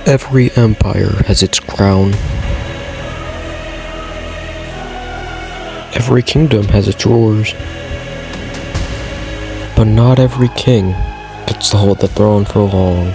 Every empire has its crown. Every kingdom has its rulers. But not every king gets to hold the throne for long.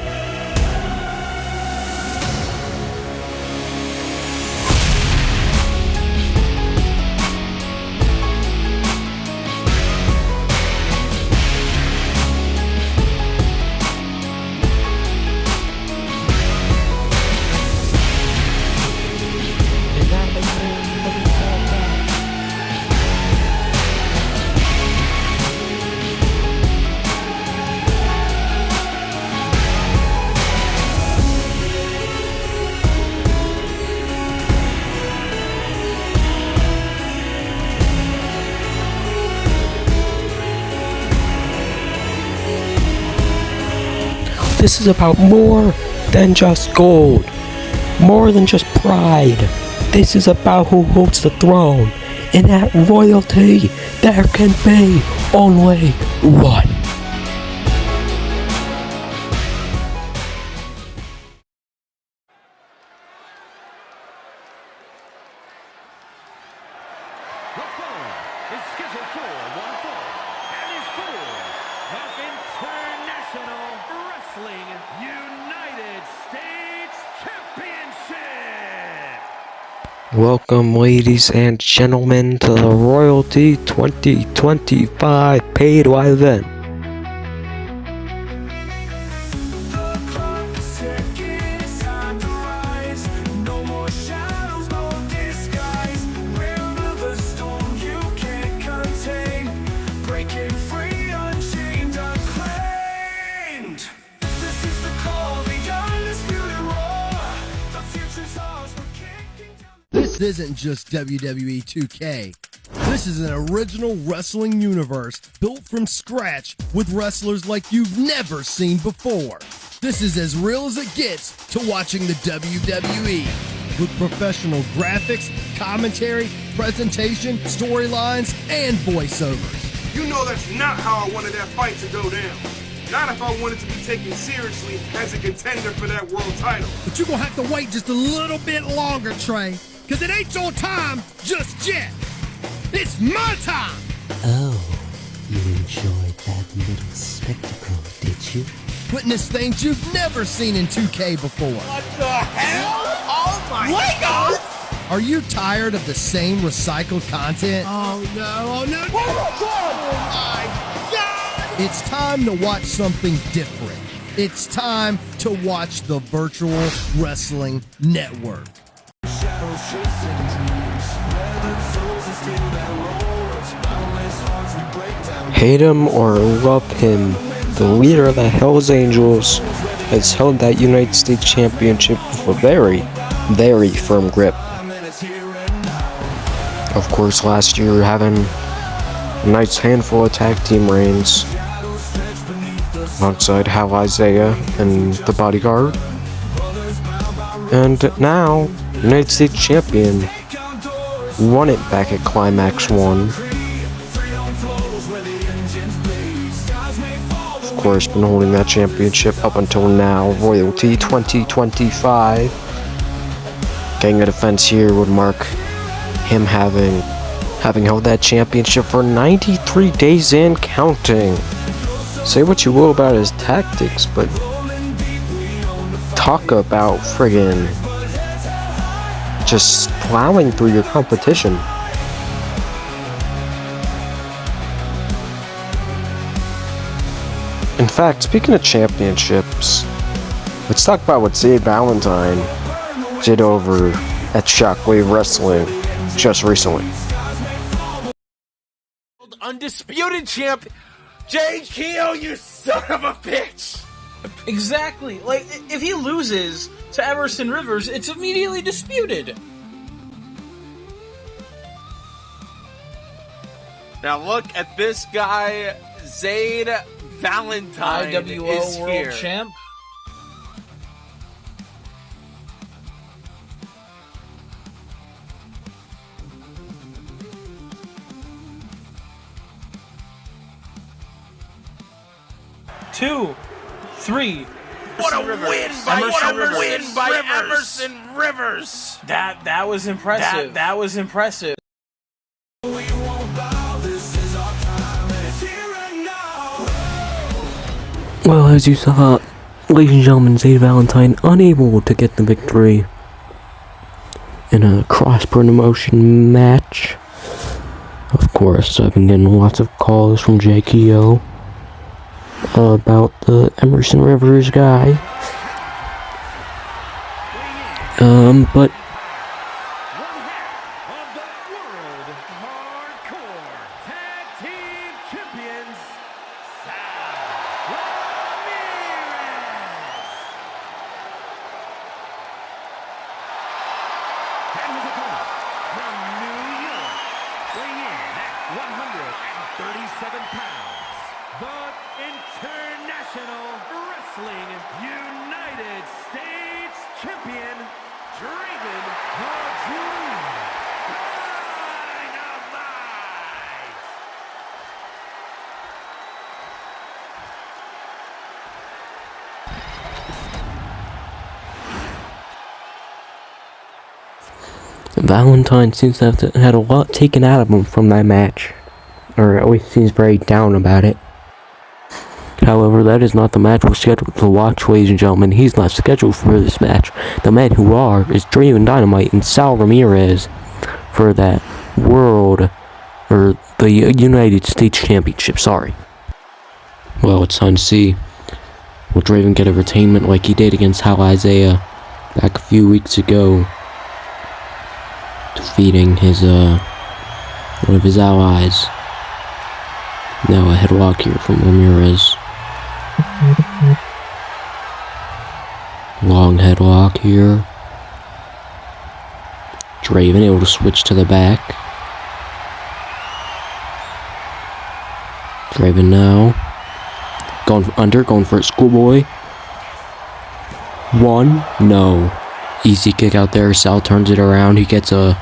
This is about more than just gold, more than just pride. This is about who holds the throne, and at royalty, there can be only one. The following is scheduled for one fall and is for the International Wrestling United States Championship. Welcome, ladies and gentlemen, to the Royalty 2025 pay-to-eye event. This isn't just WWE 2K. This is an original wrestling universe built from scratch with wrestlers like you've never seen before. This is as real as it gets to watching the WWE. With professional graphics, commentary, presentation, storylines, and voiceovers. You know that's not how I wanted that fight to go down. Not if I wanted to be taken seriously as a contender for that world title. But you're gonna have to wait just a little bit longer, Trey, because it ain't your time just yet. It's my time! Oh, you enjoyed that little spectacle, did you? Witness things you've never seen in 2K before. What the hell? Oh my Legos! Are you tired of the same recycled content? Oh no. Oh my God! It's time to watch something different. It's time to watch the Virtual Wrestling Network. Hate him or love him, the leader of the Hells Angels has held that United States Championship with a very, very firm grip. Of course, last year having a nice handful of tag team reigns alongside Hal Isaiah and the Bodyguard. And now, United States Champion won it back at Climax 1. Of course, been holding that championship up until now. Royalty 2025. Getting a defense here would mark him having held that championship for 93 days and counting. Say what you will about his tactics, but talk about friggin' just plowing through your competition. In fact, speaking of championships, let's talk about what Zayd Valentine did over at Shockwave Wrestling just recently. Undisputed champ, Jay Keogh, you son of a bitch! Exactly. Like, if he loses to Everson Rivers, it's immediately disputed. Now look at this guy, Zayd Valentine IWO is World here. Champ. Two, three, What a win by Emerson Rivers. That was impressive. That was impressive. Well, as you saw, ladies and gentlemen, Zay Valentine unable to get the victory in a cross-promotion match. Of course, I've been getting lots of calls from JKO about the Emerson Rivers guy. But One half of the World Hardcore Tag Team Champions, Sal Ramirez. And his opponent from New York, weighing in at 137 pounds, the International Wrestling United States Champion, Draven the Dream Dynamite. Valentine seems to have had a lot taken out of him from that match, or always seems very down about it. However, that is not the match we're scheduled to watch, ladies and gentlemen. He's not scheduled for this match. The men who are is Draven Dynamite and Sal Ramirez for that World, or the United States Championship, sorry. Well, it's time to see. Will Draven get a retainment like he did against Hal Isaiah back a few weeks ago, defeating his, one of his allies. Now a headlock here from Ramirez. Long headlock here. Draven able to switch to the back. Draven now. Going under, going for it, schoolboy. One, no. Easy kick out there, Sal turns it around, he gets a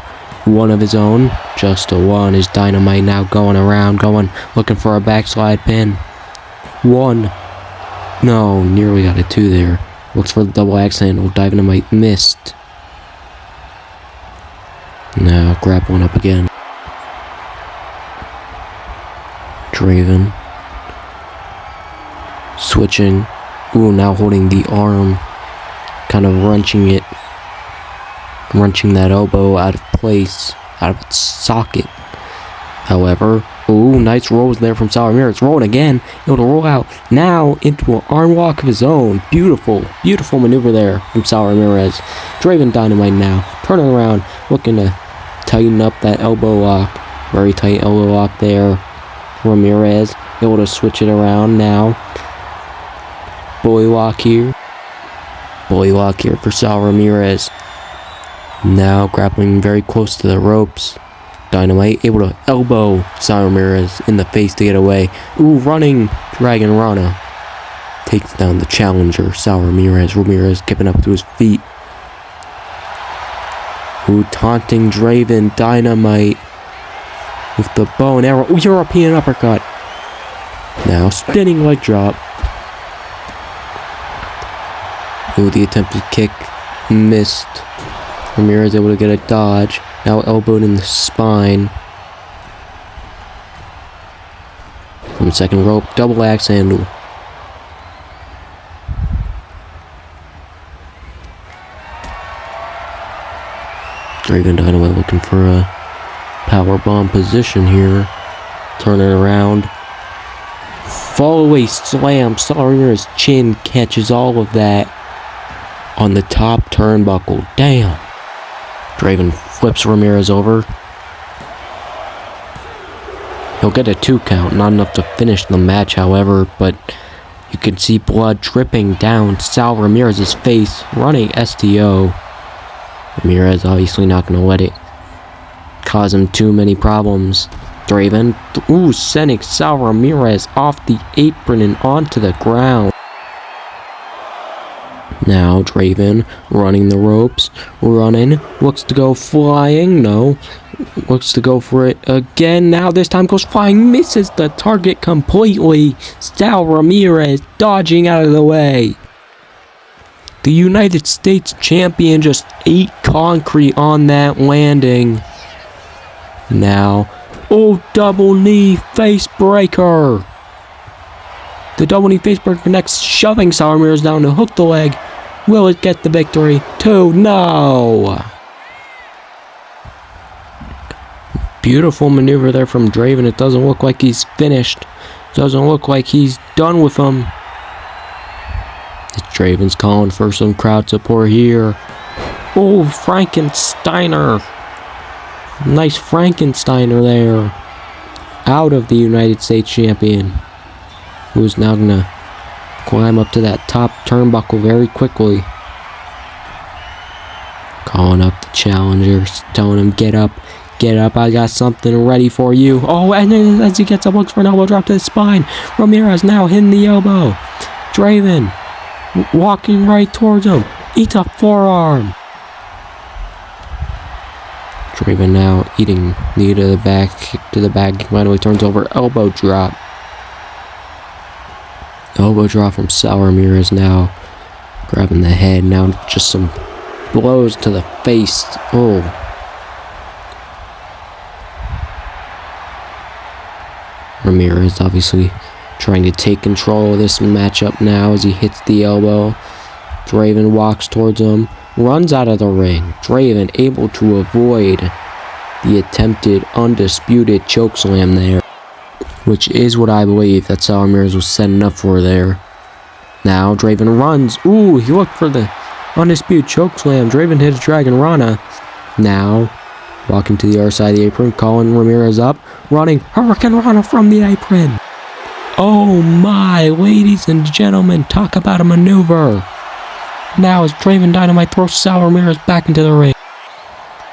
one of his own. Just a one is Dynamite now going around, looking for a backslide pin. One. No, nearly got a two there. Looks for the double axe handle. Dynamite missed. Now grab one up again. Draven. Switching. Ooh, now holding the arm. Kind of wrenching it. Wrenching that elbow out of place. Out of its socket. However, ooh, nice rolls there from Sal Ramirez. Rolling again. Able to roll out now into an arm walk of his own. Beautiful, beautiful maneuver there from Sal Ramirez. Draven Dynamite now. Turning around. Looking to tighten up that elbow lock. Very tight elbow lock there. Ramirez able to switch it around now. Bully lock here. Bully lock here for Sal Ramirez. Now grappling very close to the ropes. Dynamite able to elbow Sal Ramirez in the face to get away. Ooh, running Dragon Rana. Takes down the challenger, Sal Ramirez. Ramirez getting up to his feet. Ooh, taunting Draven Dynamite with the bow and arrow. Ooh, European uppercut. Now spinning leg drop. Ooh, the attempted kick missed. Ramirez able to get a dodge. Now elbowed in the spine. From the second rope, double axe handle. Draven Dynamite looking for a powerbomb position here. Turning around. Fall away slam. Sal Ramirez's chin catches all of that on the top turnbuckle. Damn. Draven flips Ramirez over. He'll get a 2 count, not enough to finish the match, however, but you can see blood dripping down Sal Ramirez's face, running STO. Ramirez obviously not going to let it cause him too many problems. Draven, ooh, sending Sal Ramirez off the apron and onto the ground. Now Draven running the ropes, running, looks to go flying, no, looks to go for it again, now this time goes flying, misses the target completely. Sal Ramirez dodging out of the way. The United States champion just ate concrete on that landing. Now, oh, double knee face breaker. The double knee face breaker connects, shoving Sal Ramirez down to hook the leg. Will it get the victory? 2, no. Beautiful maneuver there from Draven. It doesn't look like he's finished. Doesn't look like he's done with him. Draven's calling for some crowd support here. Oh, Frankensteiner. Nice Frankensteiner there. Out of the United States champion. Who's now going to climb up to that top turnbuckle very quickly. Calling up the challengers. Telling him, get up. Get up, I got something ready for you. Oh, and then as he gets up, looks for an elbow drop to the spine. Ramirez now hitting the elbow. Draven walking right towards him. Eats a forearm. Draven now eating knee to the back, kick to the back. Finally turns over, elbow drop. Elbow drop from Sal Ramirez now. Grabbing the head, now just some blows to the face. Oh. Ramirez obviously trying to take control of this matchup now as he hits the elbow. Draven walks towards him, runs out of the ring. Draven able to avoid the attempted undisputed chokeslam there, which is what I believe that Sal Ramirez was setting up for there. Now Draven runs. Ooh, he looked for the undisputed chokeslam. Draven hits Dragon Rana. Now walking to the other side of the apron, calling Ramirez up, running Hurricane Rana from the apron. Oh my, ladies and gentlemen, talk about a maneuver. Now as Draven Dynamite throws Sal Ramirez back into the ring.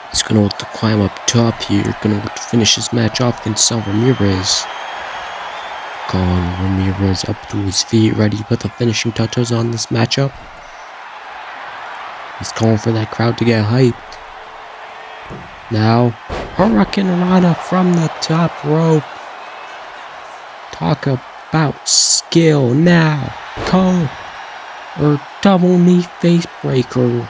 He's going to look to climb up top here, going to look to finish his match off against Sal Ramirez. Calling Ramirez up to his feet, ready to put the finishing touches on this matchup. He's calling for that crowd to get hyped. Now, Hurricane Rana from the top rope. Talk about skill now. Double knee face breaker.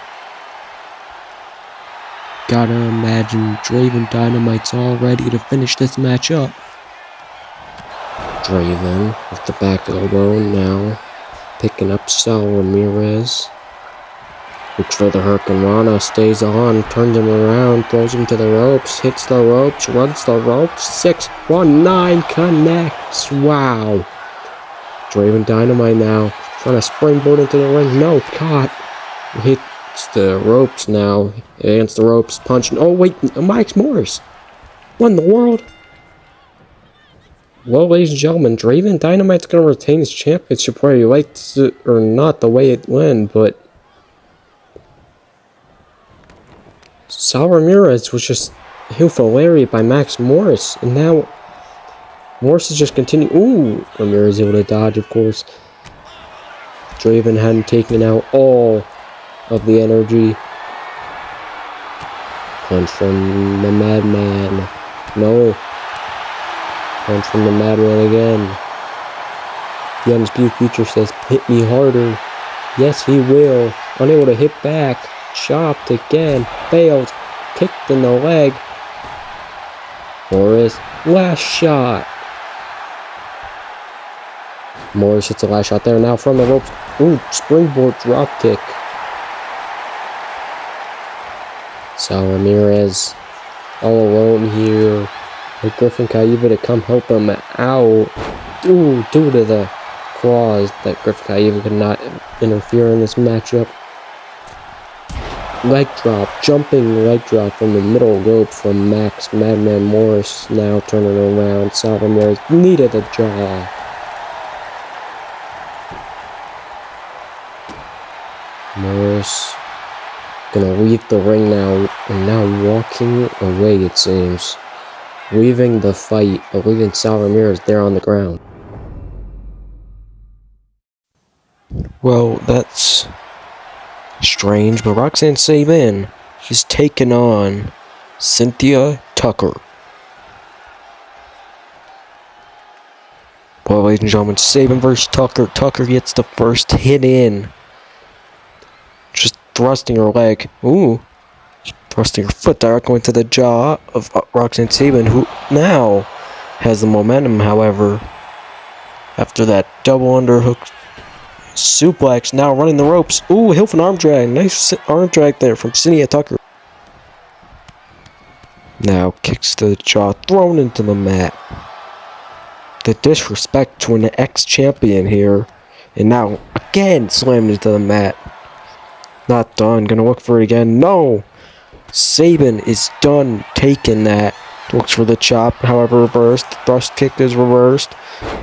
Gotta imagine Draven Dynamite's all ready to finish this match up. Draven with the back elbow now. Picking up Sal Ramirez. Looks for the Hurricane Rana, stays on, turns him around, throws him to the ropes, hits the ropes, runs the ropes, 619 connects. Wow. Draven Dynamite now, trying to springboard into the ring. No, caught. Hits the ropes now, against the ropes, punching. Oh, wait, Max Morris. What in the world? Well, ladies and gentlemen, Draven Dynamite's going to retain his championship whether you like it or not the way it went, but Sal Ramirez was just hit lariat by Max Morris, and now Morris is just continuing. Ooh, Ramirez able to dodge, of course. Draven hadn't taken out all of the energy. Punch from the Madman. No. Punch from the Madman again. The Undisputed Future says, hit me harder. Yes, he will. Unable to hit back. Chopped again. Failed. Kicked in the leg. Morris. Last shot. Morris hits the last shot there. Now from the ropes. Ooh, springboard drop kick. Sal Ramirez all alone here. With Griffin Kaiva to come help him out. Ooh, due to the clause that Griffin Kaiva could not interfere in this matchup. Leg drop, jumping leg drop from the middle rope from Max Madman Morris. Now turning around. Sal Ramirez knee to the jaw. Morris gonna leave the ring now, and now walking away, it seems. Leaving the fight, but leaving Sal Ramirez there on the ground. Well, that's strange, but Roxanne Sabin is taking on Cynthia Tucker. Well, ladies and gentlemen, Sabin versus Tucker. Tucker gets the first hit in. thrusting her leg. Ooh. Thrusting her foot directly into the jaw of Roxanne Sabin, who now has the momentum, however. After that double underhook suplex, now running the ropes. Ooh, heel for an arm drag. Nice arm drag there from Cynthia Tucker. Now kicks to the jaw, thrown into the mat. The disrespect to an ex-champion here. And now, again, slammed into the mat. Not done. Gonna look for it again. No! Sabin is done taking that. Looks for the chop, however, reversed. The thrust kick is reversed.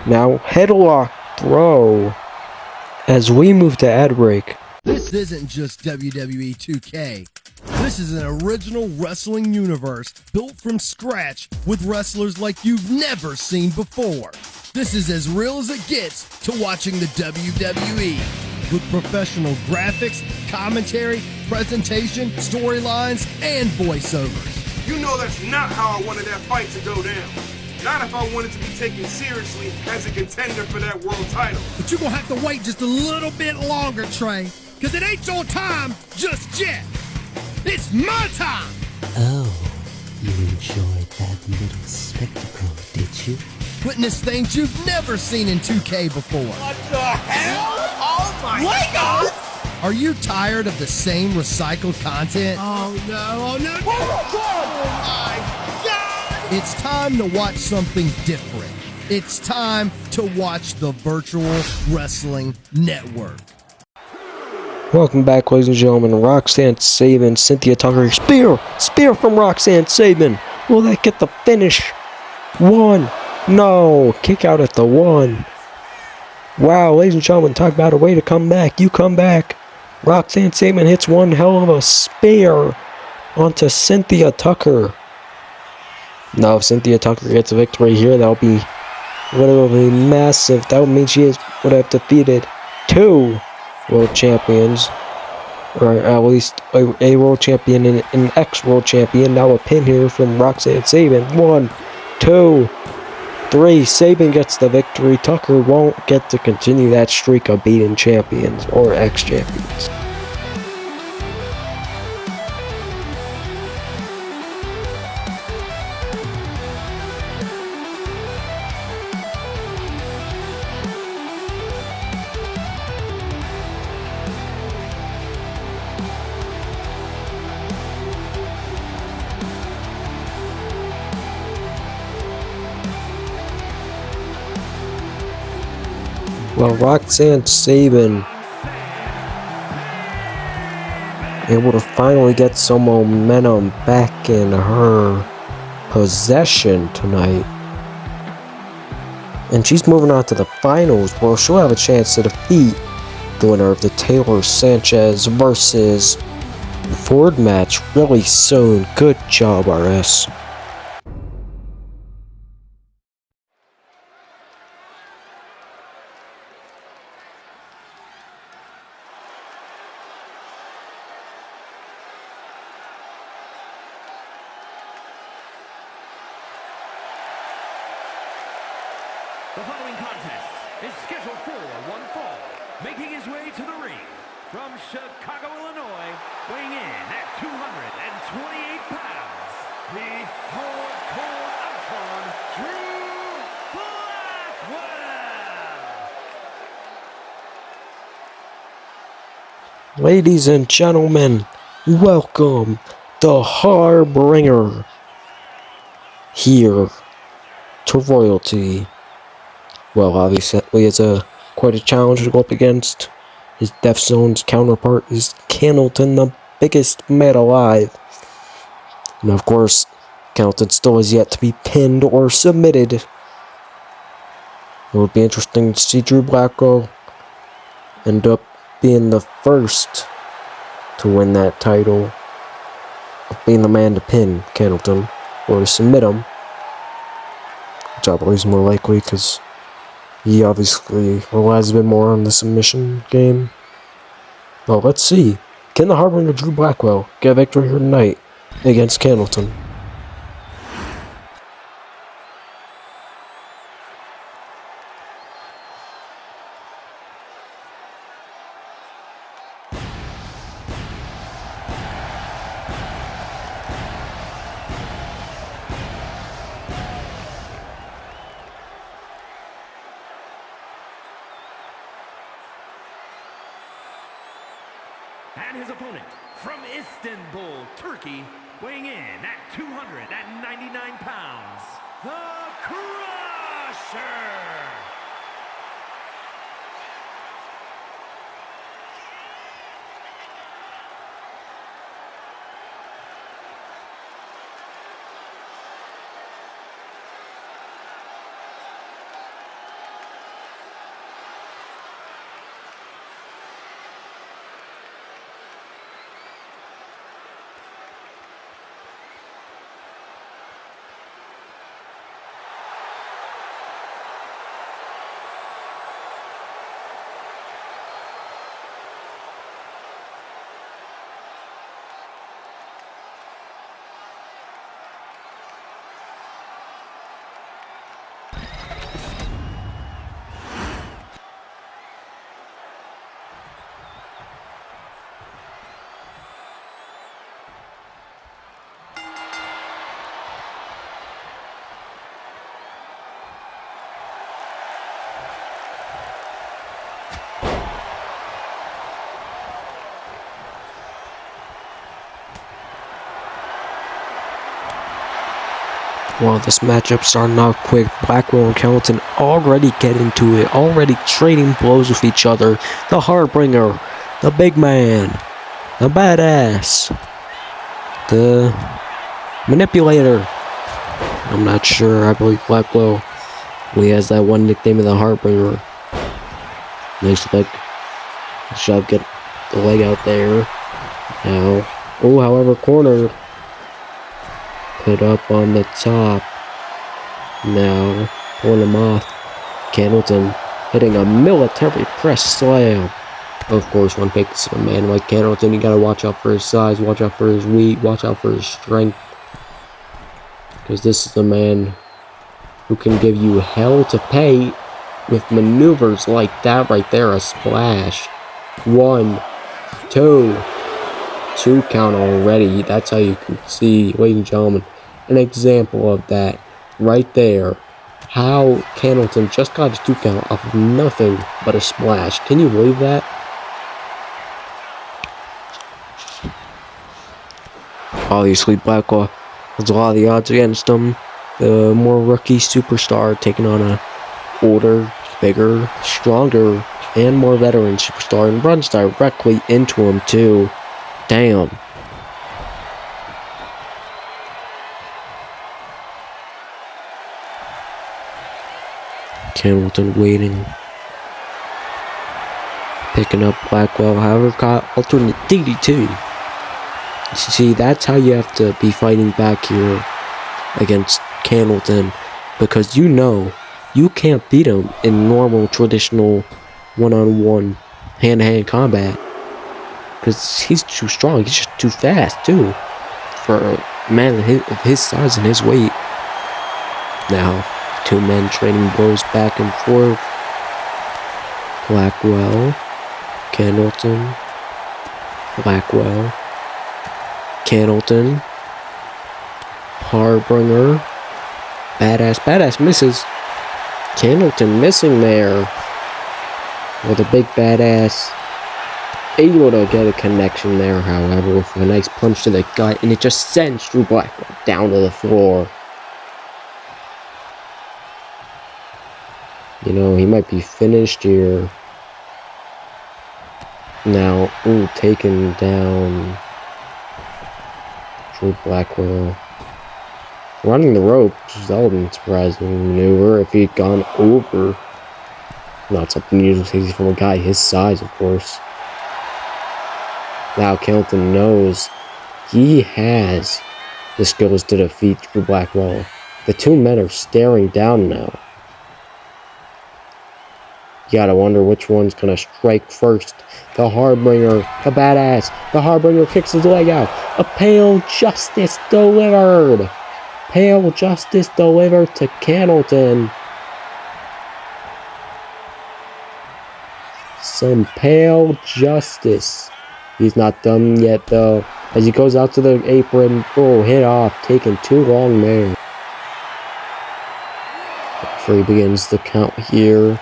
Now, headlock throw. As we move to ad break. This isn't just WWE 2K. This is an original wrestling universe built from scratch with wrestlers like you've never seen before. This is as real as it gets to watching the WWE. With professional graphics, commentary, presentation, storylines, and voiceovers. You know that's not how I wanted that fight to go down. Not if I wanted to be taken seriously as a contender for that world title. But you're gonna have to wait just a little bit longer, Trey, because it ain't your time just yet. It's my time! Oh, you enjoyed that little spectacle, did you? Witness things you've never seen in 2K before. What the hell? Oh my Legos! Are you tired of the same recycled content? Oh no! Oh my God! It's time to watch something different. It's time to watch the Virtual Wrestling Network. Welcome back, ladies and gentlemen. Roxanne Sabin, Cynthia Tucker. Spear from Roxanne Sabin. Will that get the finish? One. No. Kick out at the 1. Wow, ladies and gentlemen, talk about a way to come back. You come back. Roxanne Sabin hits one hell of a spear onto Cynthia Tucker. Now, if Cynthia Tucker gets a victory here, that'll be literally massive. That would mean she would have defeated 2 world champions, or at least a world champion and an ex-world champion. Now a pin here from Roxanne Sabin. 1, 2, 3. Sabin gets the victory. Tucker won't get to continue that streak of beating champions or ex-champions. Well, Roxanne Sabin able to finally get some momentum back in her possession tonight. And she's moving on to the finals, where she'll have a chance to defeat the winner of the Taylor Sanchez versus Ford match really soon. Good job, RS. The following contest is scheduled for one fall. Making his way to the ring from Chicago, Illinois, weighing in at 228 pounds, the hardcore icon, Drew Blackwell. Ladies and gentlemen, welcome the Harbinger here to Royalty. Well, obviously, it's quite a challenge to go up against. His Death Zone's counterpart is Cannleton, the biggest man alive. And of course, Cannleton still has yet to be pinned or submitted. It would be interesting to see Drew Blackwell end up being the first to win that title, being the man to pin Cannleton or to submit him, which I believe is more likely because he obviously relies a bit more on the submission game. Well, let's see. Can the Harbinger Drew Blackwell get a victory here tonight against Cannleton? And his opponent from Istanbul, Turkey, weighing in at 299 pounds, the Crusher. Well, this matchup starting out quick. Blackwell and Carrollton already get into it, already trading blows with each other. The Harbinger, the big man, the badass, the manipulator. I'm not sure. I believe Blackwell he has that one nickname of the Harbinger. Nice leg shove, get the leg out there. Now, oh, however, corner. Put up on the top. Now, pulling him off. Candleton hitting a military press slam. Of course, one takes a man like Candleton. You gotta watch out for his size, watch out for his weight, watch out for his strength. Because this is the man who can give you hell to pay with maneuvers like that right there. A splash. 1, 2. 2 count already. That's how you can see, ladies and gentlemen, an example of that right there. How Candleton just got his 2 count off of nothing but a splash. Can you believe that? Obviously, Blackwell has a lot of the odds against him. The more rookie superstar taking on a older, bigger, stronger, and more veteran superstar, and runs directly into him too. Damn. Candleton waiting. Picking up Blackwell, however, got alternate DD2. See, that's how you have to be fighting back here against Candleton, because you know you can't beat him in normal, traditional one-on-one, hand-to-hand combat. Because he's too strong, he's just too fast, too, for a man of his size and his weight. Now, 2 men trading blows back and forth. Blackwell, Candleton, Blackwell, Candleton, Harbinger, badass misses. Candleton missing there. With a big badass able to get a connection there, however, with a nice punch to the gut, and it just sends Drew Blackwell down to the floor. You know, he might be finished here. Now, ooh, taken down. Drew Blackwell. Running the ropes, that would have been a surprising maneuver if he'd gone over. Not something usually see from a guy his size, of course. Now Candleton knows he has the skills to defeat Drew Blackwell. The 2 men are staring down now. You gotta wonder which one's gonna strike first. The Harbinger, the badass. The Harbinger kicks his leg out. A pale justice delivered. Pale justice delivered to Candleton. Some pale justice. He's not done yet, though. As he goes out to the apron, oh, hit off, taking too long there. Referee begins the count here.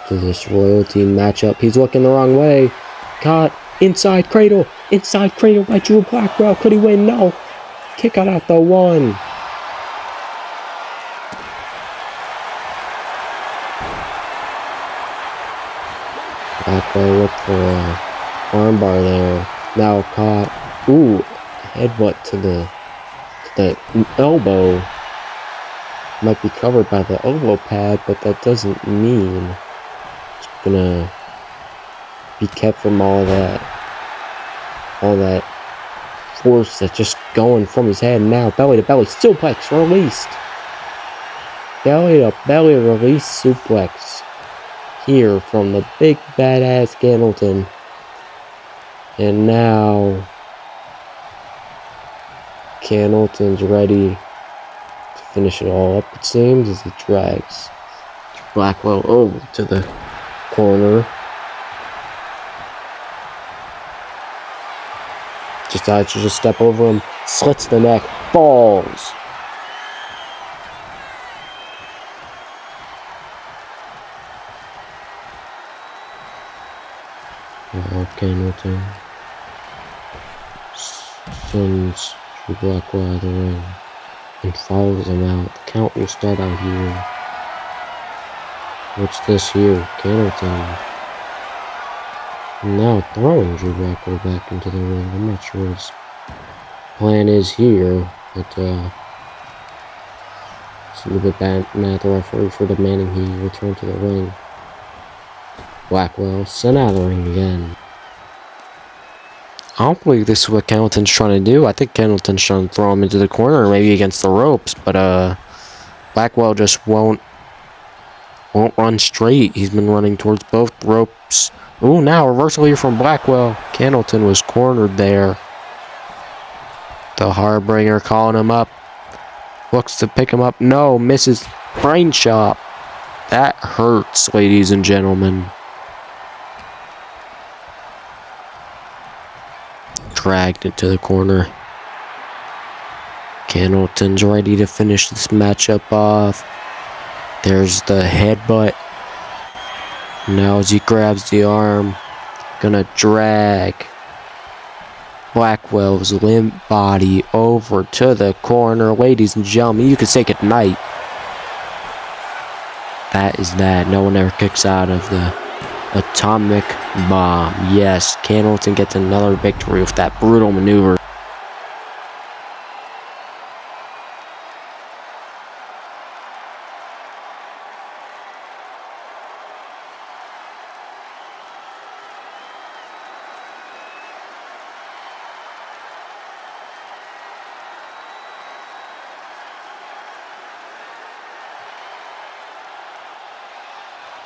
to this royalty matchup. He's looking the wrong way. Caught inside cradle by Drew Blackwell. Could he win? No. Kick out at the 1. Blackwell looked for a armbar there. Now caught. Ooh, headbutt to the elbow. Might be covered by the elbow pad, but that doesn't mean it's gonna be kept from all that force that's just going from his head. Now belly to belly suplex released. Belly to belly release suplex here from the big badass Hamilton. And now Hamilton's ready to finish it all up, it seems, as he drags Blackwell over to the corner. Decides to just step over him, slits the neck, falls. Hamilton sends Drew Blackwell out of the ring and follows him out. The count will start out here. What's this here? Hamilton now throwing Drew Blackwell back into the ring. I'm not sure what his plan is here, but it's a little bit mad at the referee for demanding he return to the ring. Blackwell sent out of the ring again. I don't believe this is what Hamilton's trying to do. I think Hamilton's trying to throw him into the corner, or maybe against the ropes, but Blackwell just won't run straight. He's been running towards both ropes. Ooh, now reversal here from Blackwell. Hamilton was cornered there. The Harbinger calling him up. Looks to pick him up. No, misses. Brain chop. That hurts, ladies and gentlemen. Dragged into the corner. Hamilton's ready to finish this matchup off. There's the headbutt. Now as he grabs the arm, gonna drag Blackwell's limp body over to the corner. Ladies and gentlemen, you can say goodnight. That is that. No one ever kicks out of the atomic bomb. Yes, Hamilton gets another victory with that brutal maneuver.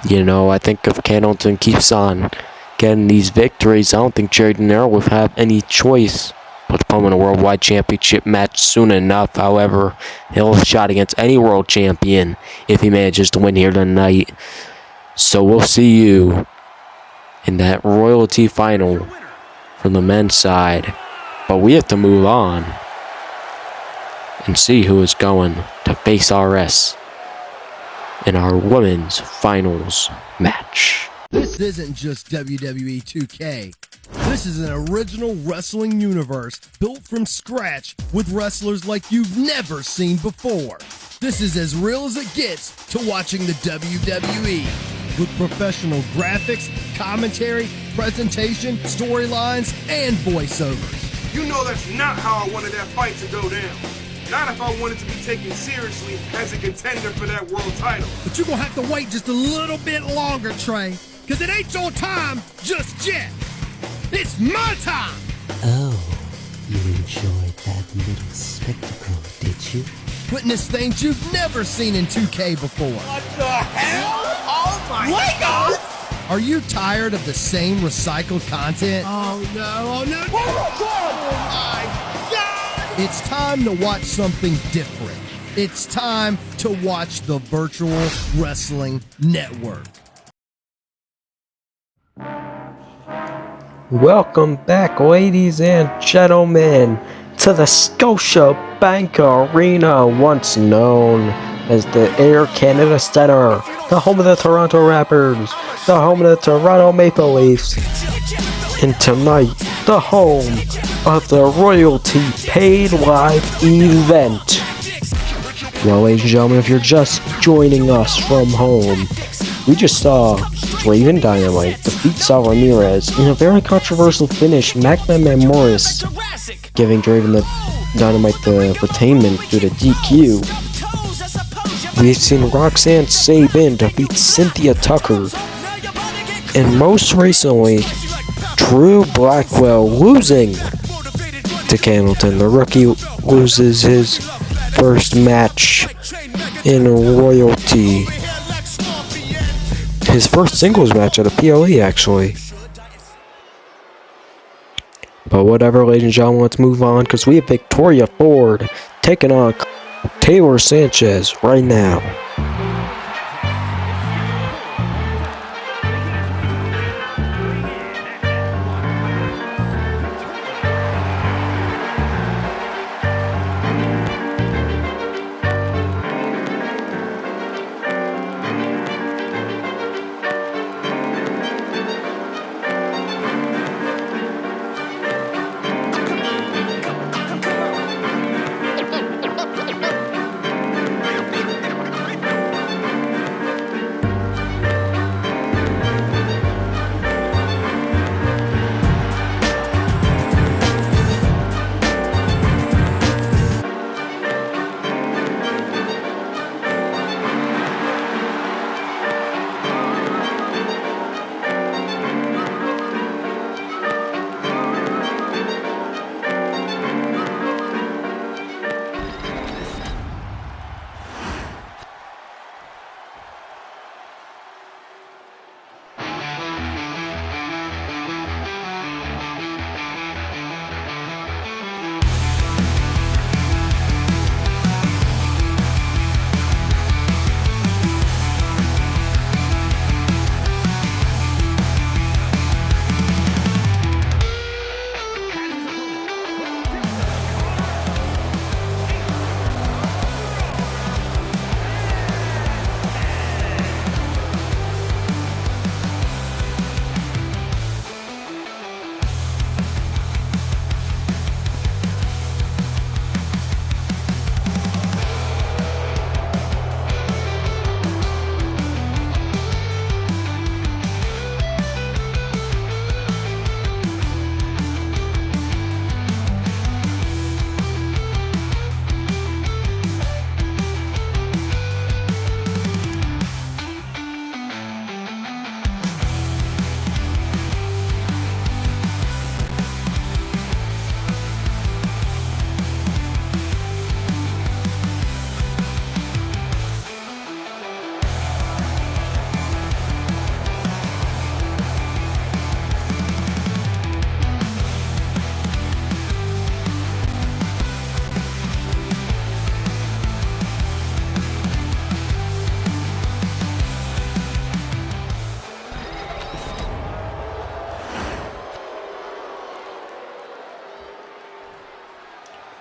You know, I think if Hamilton keeps on getting these victories, I don't think Jerry Dinero will have any choice but to put him in a worldwide championship match soon enough. However, he'll have a shot against any world champion if he manages to win here tonight. So we'll see you in that royalty final from the men's side. But we have to move on and see who is going to face RS in our women's finals match. This isn't just WWE 2K. This is an original wrestling universe built from scratch with wrestlers like you've never seen before. This is as real as it gets to watching the WWE. With professional graphics, commentary, presentation, storylines, and voiceovers. You know that's not how I wanted that fight to go down. Not if I wanted to be taken seriously as a contender for that world title. But you're gonna have to wait just a little bit longer, Trey, because it ain't your time just yet. It's my time! Oh, you enjoyed that little spectacle, did you? Witness things you've never seen in 2K before. What the hell? Oh my Legos! Are you tired of the same recycled content? Oh no, oh no. Oh my God! It's time to watch something different. It's time to watch the Virtual Wrestling Network. Welcome back, ladies and gentlemen, to the Scotia Bank Arena, once known as the Air Canada Centre, the home of the Toronto Raptors, the home of the Toronto Maple Leafs, and tonight, the home of the Royalty Paid Live event. Well, ladies and gentlemen, if you're just joining us from home, we just saw Draven Dynamite defeat Sal Ramirez in a very controversial finish. Macman Morris giving Draven the Dynamite the retainment due to DQ. We've seen Roxanne Sabin defeat Cynthia Tucker. And most recently, Drew Blackwell losing to Candleton. The rookie loses his first match in Royalty. His first singles match at a PLE, actually. But whatever, ladies and gentlemen, let's move on, because we have Victoria Ford taking on Taylor Sanchez right now.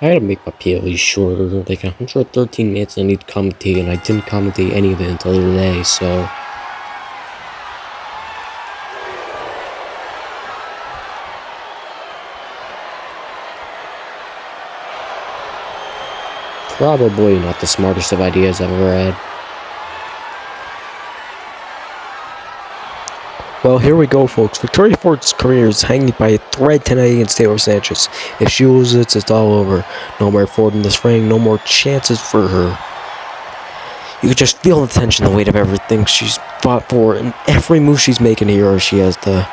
I had to make my PLE shorter, like 113 minutes I need to commentate, and I didn't commentate any of it until today, so... Probably not the smartest of ideas I've ever had. Well, here we go, folks. Victoria Ford's career is hanging by a thread tonight against Taylor Sanchez. If she loses, it's all over. No more Ford in this ring. No more chances for her. You could just feel the tension, the weight of everything she's fought for, and every move she's making here. She has the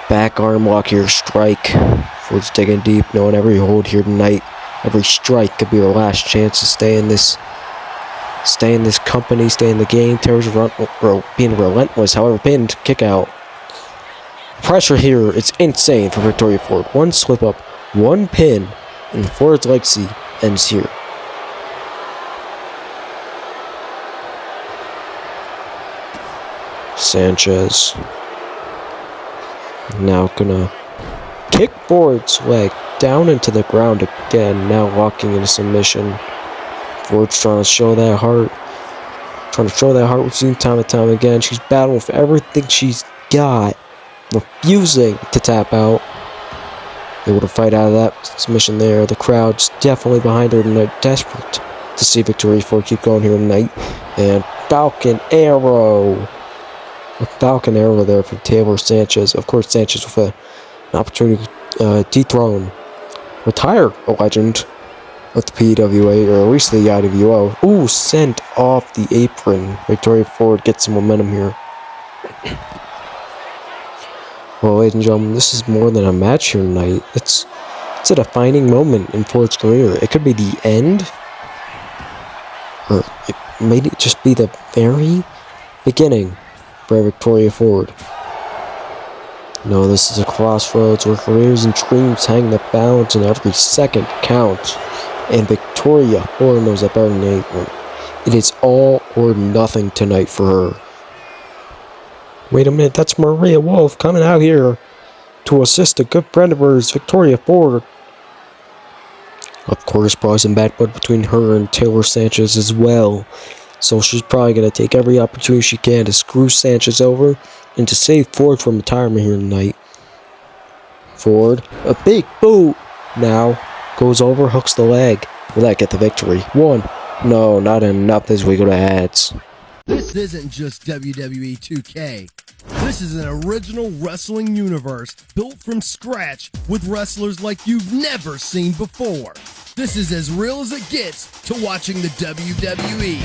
back arm lock here, strike. Ford's digging deep, knowing every hold here tonight. Every strike could be her last chance to stay in this company, stay in the game. Taylor's being relentless, however, pinned, kick out. Pressure here, it's insane for Victoria Ford. One slip up, one pin, and Ford's legacy ends here. Sanchez now gonna kick Ford's leg down into the ground again, now locking in a submission. Ford's trying to show that heart. Trying to show that heart. We've seen time and time again. She's battling for everything she's got. Refusing to tap out. Able to fight out of that submission there. The crowd's definitely behind her tonight. Desperate to see Victoria Ford keep going here tonight. And Falcon Arrow. A Falcon Arrow there from Taylor Sanchez. Of course, Sanchez with an opportunity to dethrone, retire a legend of the PWA, or at least the IWO. Ooh, sent off the apron. Victoria Ford gets some momentum here. Well, ladies and gentlemen, this is more than a match here tonight. It's a defining moment in Ford's career. It could be the end, or it may just be the very beginning for Victoria Ford. No, this is a crossroads where careers and dreams hang the balance and every second counts. And Victoria Ford knows that better than anyone. It is all or nothing tonight for her. Wait a minute, that's Maria Wolf coming out here to assist a good friend of hers, Victoria Ford. Of course, probably some bad blood between her and Taylor Sanchez as well. So she's probably going to take every opportunity she can to screw Sanchez over and to save Ford from retirement here tonight. Ford, a big boot. Now, goes over, hooks the leg. Will that get the victory? One. No, not enough as we go to ads. This isn't just WWE 2K. This is an original wrestling universe built from scratch with wrestlers like you've never seen before. This is as real as it gets to watching the WWE.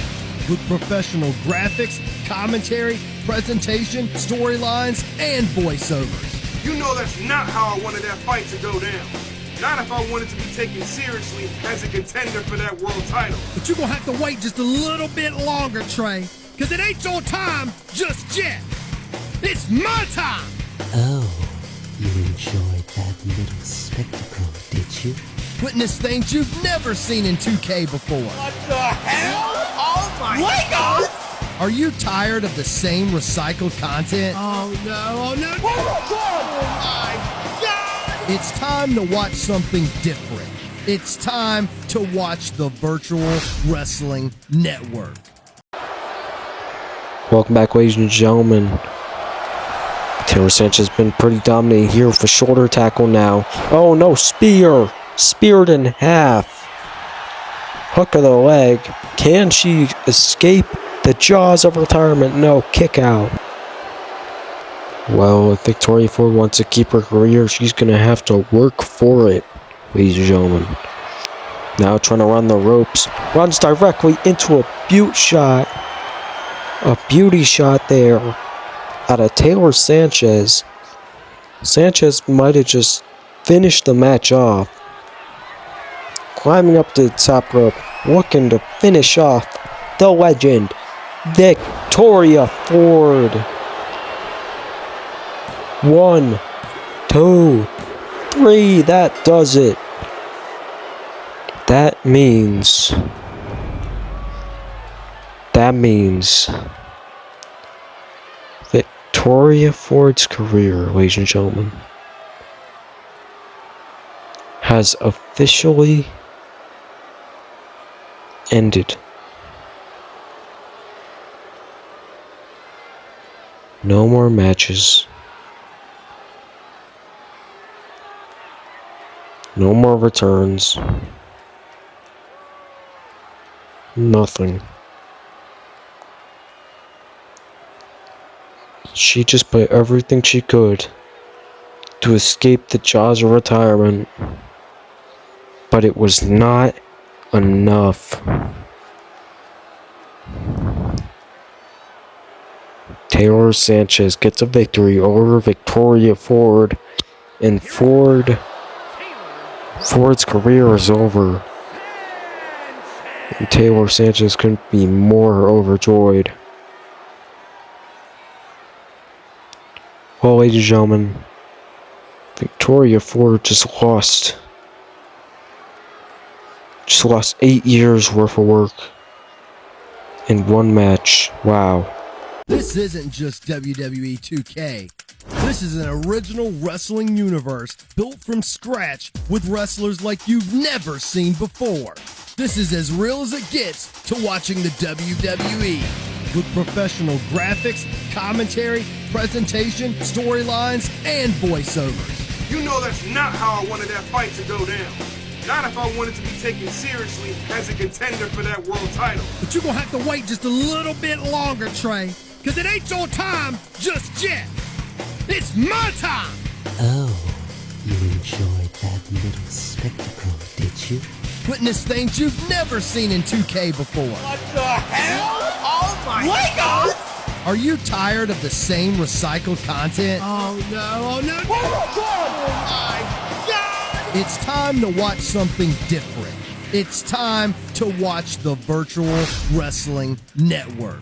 With professional graphics, commentary, presentation, storylines, and voiceovers. You know that's not how I wanted that fight to go down. Not if I wanted to be taken seriously as a contender for that world title. But you're gonna have to wait just a little bit longer, Trey, because it ain't your time just yet. It's my time! Oh, you enjoyed that little spectacle, did you? Witness things you've never seen in 2K before. What the hell? Oh my Legos! Are you tired of the same recycled content? Oh no! Oh my god! It's time to watch something different. It's time to watch the Virtual Wrestling Network. Welcome back, ladies and gentlemen. Taylor Sanchez has been pretty dominating here with a shoulder tackle now. Oh no, spear! Speared in half. Hook of the leg. Can she escape the jaws of retirement? No, kick out. Well, if Victoria Ford wants to keep her career, she's going to have to work for it, ladies and gentlemen. Now trying to run the ropes. Runs directly into a beaut shot. A beauty shot there out of Taylor Sanchez. Sanchez might have just finished the match off. Climbing up to the top rope, looking to finish off the legend, Victoria Ford. 1, 2, 3, that does it. That means Victoria Ford's career, ladies and gentlemen, has officially ended. No more matches. No more returns. Nothing. She just put everything she could to escape the jaws of retirement. But it was not enough. Taylor Sanchez gets a victory over Victoria Ford, and Ford's career is over. And Taylor Sanchez couldn't be more overjoyed. Well, ladies and gentlemen, Victoria Ford just lost 8 years worth of work in one match. Wow. This isn't just WWE 2K. This is an original wrestling universe built from scratch with wrestlers like you've never seen before. This is as real as it gets to watching the WWE. With professional graphics, commentary, presentation, storylines, and voiceovers. You know that's not how I wanted that fight to go down. Not if I wanted to be taken seriously as a contender for that world title. But you're gonna have to wait just a little bit longer, Trey, because it ain't your time just yet. It's my time! Oh, you enjoyed that little spectacle, did you? Witness things you've never seen in 2K before. What the hell? Oh my Legos! Are you tired of the same recycled content? Oh no! Oh my God! It's time to watch something different. It's time to watch the Virtual Wrestling Network.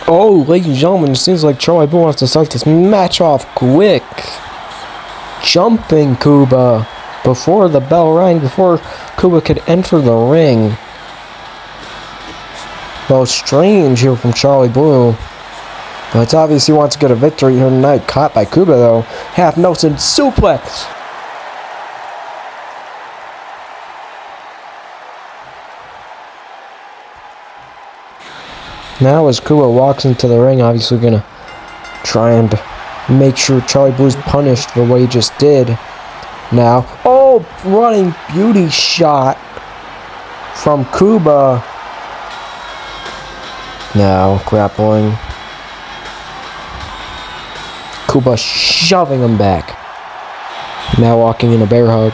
Oh, ladies and gentlemen, it seems like Charlie Blue wants to start this match off quick. Jumping Kuba before the bell rang, before Kuba could enter the ring. Well, strange here from Charlie Blue. But it's obvious he wants to get a victory here tonight. Caught by Kuba though. Half Nelson suplex. Now as Kuba walks into the ring, obviously gonna try and make sure Charlie Blue's punished the way he just did. Now, oh, running beauty shot from Kuba. Now grappling. Kuba shoving him back. Now walking in a bear hug.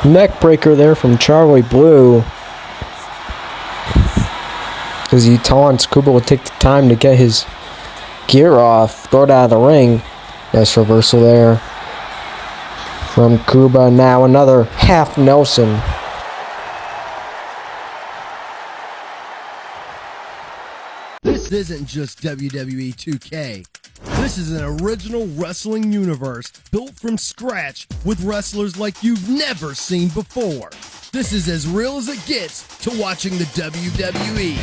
Neck breaker there from Charlie Blue. As he taunts, Kuba will take the time to get his gear off, throw it out of the ring. Nice reversal there from Kuba. Now another half Nelson. This isn't just WWE 2K. This is an original wrestling universe built from scratch with wrestlers like you've never seen before. This is as real as it gets to watching the WWE.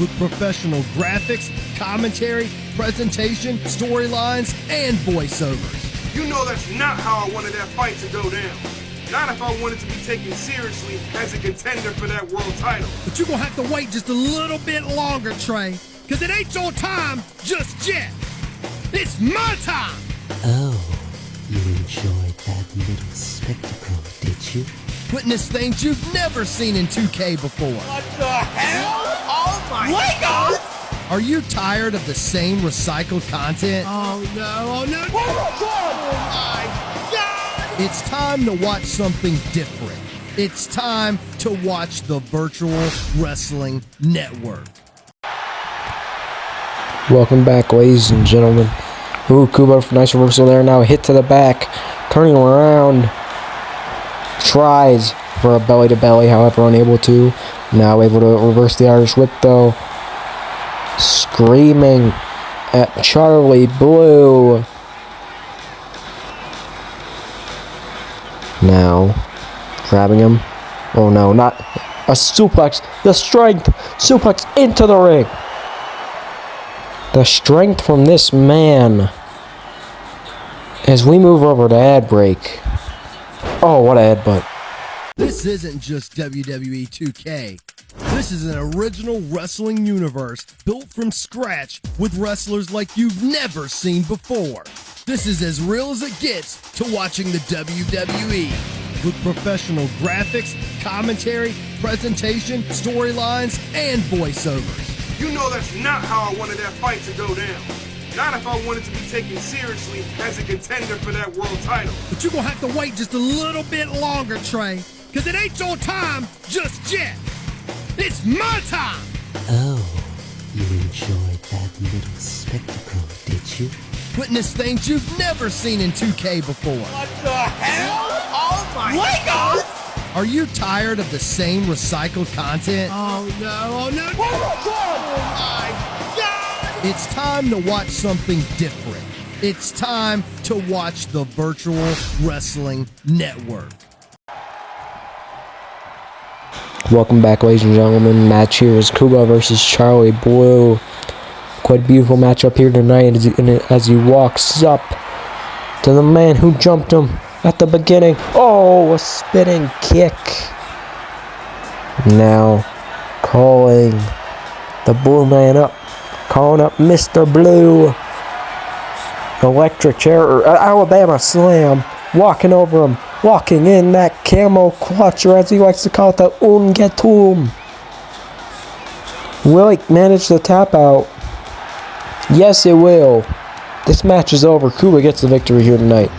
With professional graphics, commentary, presentation, storylines, and voiceovers. You know that's not how I wanted that fight to go down. Not if I wanted to be taken seriously as a contender for that world title. But you're gonna have to wait just a little bit longer, Trey, because it ain't your time just yet. It's my time! Oh, you enjoyed that little spectacle, did you? Witness things you've never seen in 2K before. What the hell? Oh my Legos! Are you tired of the same recycled content? Oh no! Oh my God! It's time to watch something different. It's time to watch the Virtual Wrestling Network. Welcome back, ladies and gentlemen. Ooh, Kuba, nice reversal there. Now a hit to the back. Turning around. Tries for a belly to belly, however unable to. Now able to reverse the Irish whip though. Screaming at Charlie Blue. Now grabbing him. Oh no, not a suplex. The strength. Suplex into the ring. The strength from this man. As we move over to ad break. Oh, what a headbutt. This isn't just WWE 2K. This is an original wrestling universe built from scratch with wrestlers like you've never seen before. This is as real as it gets to watching the WWE. With professional graphics, commentary, presentation, storylines, and voiceovers. You know that's not how I wanted that fight to go down. Not if I wanted to be taken seriously as a contender for that world title. But you're gonna have to wait just a little bit longer, Trey, because it ain't your time just yet. It's my time! Oh, you enjoyed that little spectacle, did you? Witness things you've never seen in 2K before. What the hell? Oh my Legos! Are you tired of the same recycled content? Oh no, oh my god! It's time to watch something different. It's time to watch the Virtual Wrestling Network. Welcome back, ladies and gentlemen. Match here is Kuba versus Charlie Blue. Quite a beautiful matchup here tonight as he walks up to the man who jumped him at the beginning. Oh, a spinning kick. Now calling the Blue Man up. Calling up Mr. Blue. Electric chair or Alabama Slam. Walking over him. Walking in that camo clutch, or as he likes to call it, the Ungetum. Will he manage the tap out? Yes, it will. This match is over. Kuba gets the victory here tonight.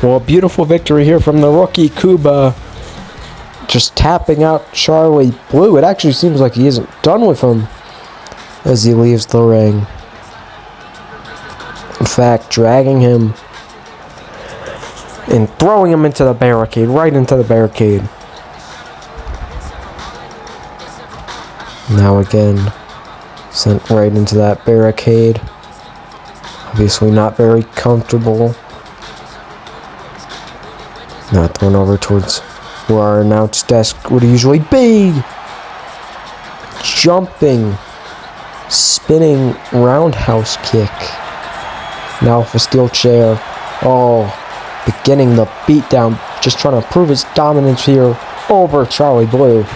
Well, a beautiful victory here from the rookie Kuba. Just tapping out Charlie Blue. It actually seems like he isn't done with him as he leaves the ring. In fact, dragging him and throwing him into the barricade, right into the barricade. Now again, sent right into that barricade. Obviously not very comfortable. Now thrown over towards where our announce desk would usually be. Jumping, spinning roundhouse kick. Now with a steel chair. Oh, beginning the beatdown. Just trying to prove his dominance here over Charlie Blue.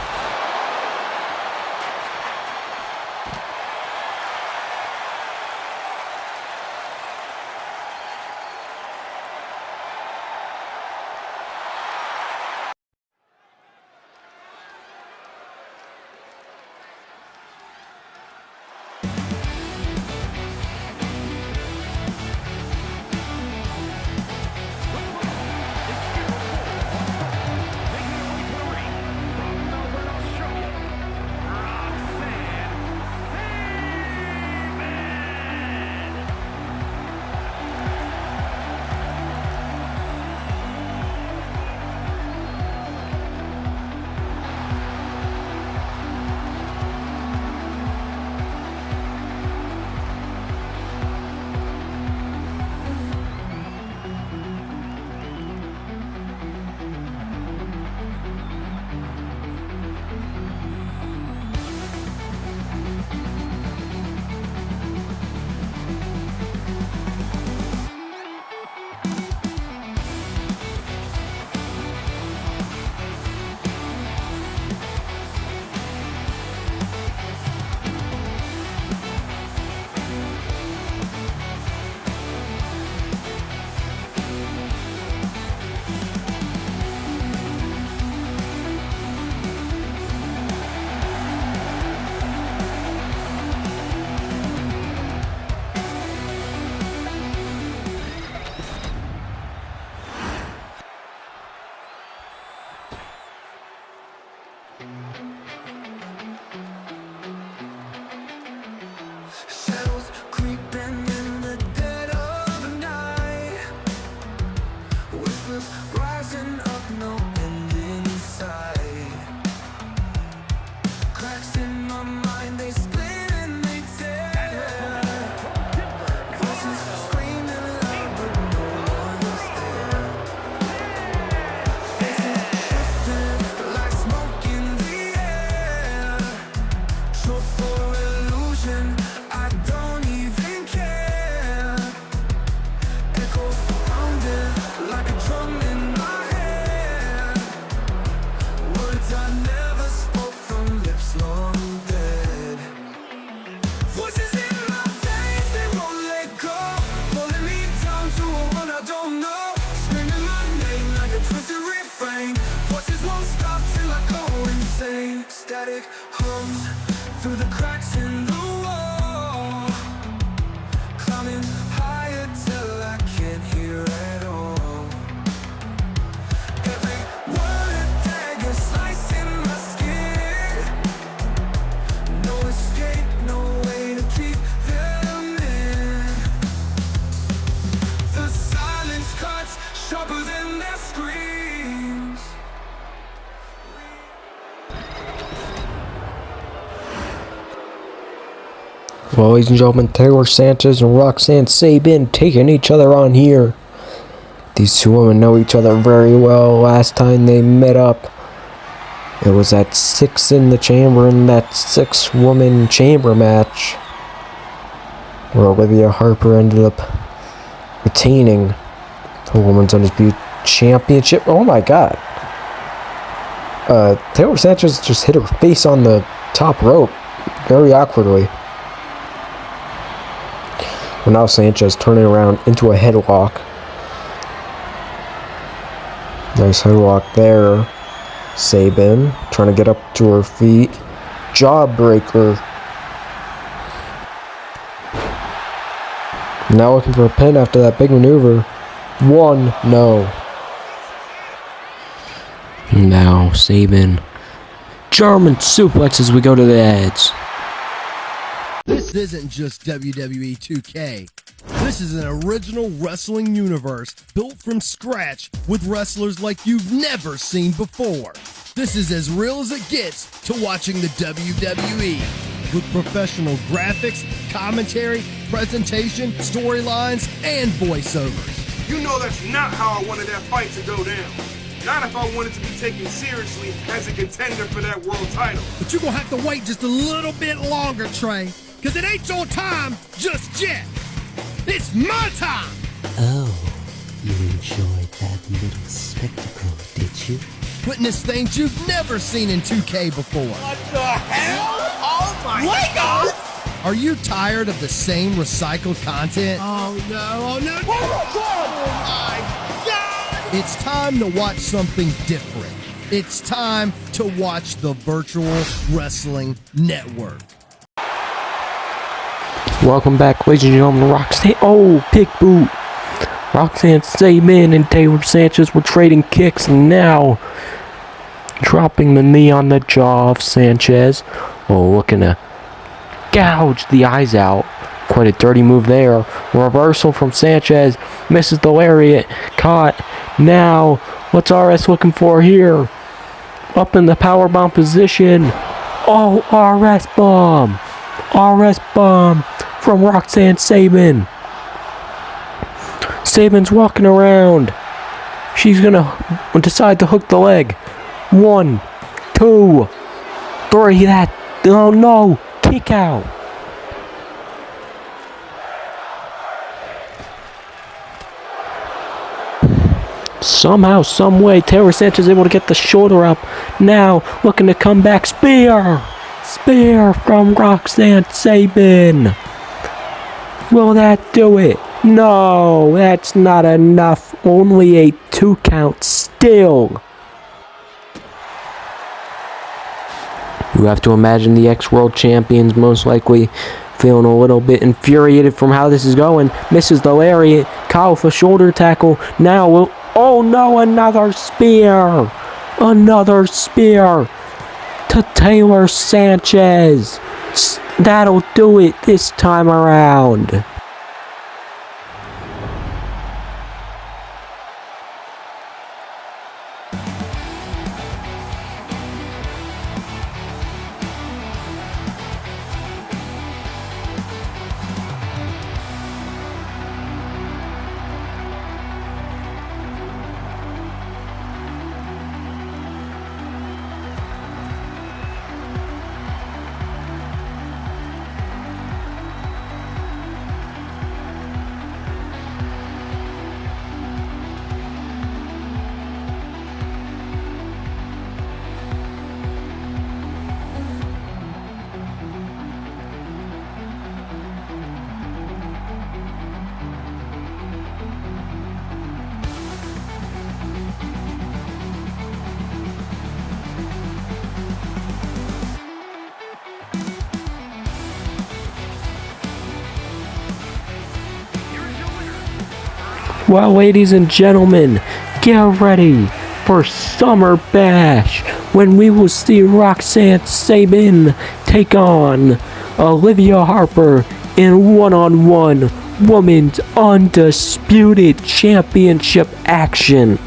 Well, ladies and gentlemen, Taylor Sanchez and Roxanne Sabin taking each other on here. These two women know each other very well. Last time they met up, it was at 6 in the Chamber in that 6-woman chamber match, where Olivia Harper ended up retaining the Women's Undisputed Championship. Oh my god. Taylor Sanchez just hit her face on the top rope very awkwardly. But now Sanchez turning around into a headlock. Nice headlock there. Sabin trying to get up to her feet. Jawbreaker. Now looking for a pin after that big maneuver. One, no. Now Sabin. German suplex as we go to the edge. This isn't just WWE 2K. This is an original wrestling universe built from scratch with wrestlers like you've never seen before. This is as real as it gets to watching the WWE. With professional graphics, commentary, presentation, storylines, and voiceovers. You know that's not how I wanted that fight to go down. Not if I wanted to be taken seriously as a contender for that world title. But you're gonna have to wait just a little bit longer, Trey, because it ain't your time just yet. It's my time! Oh, you enjoyed that little spectacle, did you? Witness things you've never seen in 2K before. What the hell? Oh my Legos! Are you tired of the same recycled content? Oh no! Oh my god! It's time to watch something different. It's time to watch the Virtual Wrestling Network. Welcome back, ladies and gentlemen. Roxanne. Oh, pick boot. Roxanne Sabin and Taylor Sanchez were trading kicks, and now dropping the knee on the jaw of Sanchez. Oh, looking to gouge the eyes out. Quite a dirty move there. Reversal from Sanchez. Misses the lariat. Caught. Now, what's RS looking for here? Up in the powerbomb position. Oh, RS bomb. RS bomb from Roxanne Sabin. Sabin's walking around. She's gonna decide to hook the leg. 1, 2, 3. That. Oh no. Kick out. Somehow, some way, Taylor Sanchez is able to get the shoulder up. Now, looking to come back. Spear! Spear from Roxanne Sabin. Will that do it? No, that's not enough. Only a 2 count still. You have to imagine the ex-world champions most likely feeling a little bit infuriated from how this is going. Misses the lariat. Kyle with a shoulder tackle. Now will... Oh no, another spear! Another spear to Taylor Sanchez. That'll do it this time around. Well, ladies and gentlemen, get ready for Summer Bash, when we will see Roxanne Sabin take on Olivia Harper in one-on-one Women's Undisputed Championship action.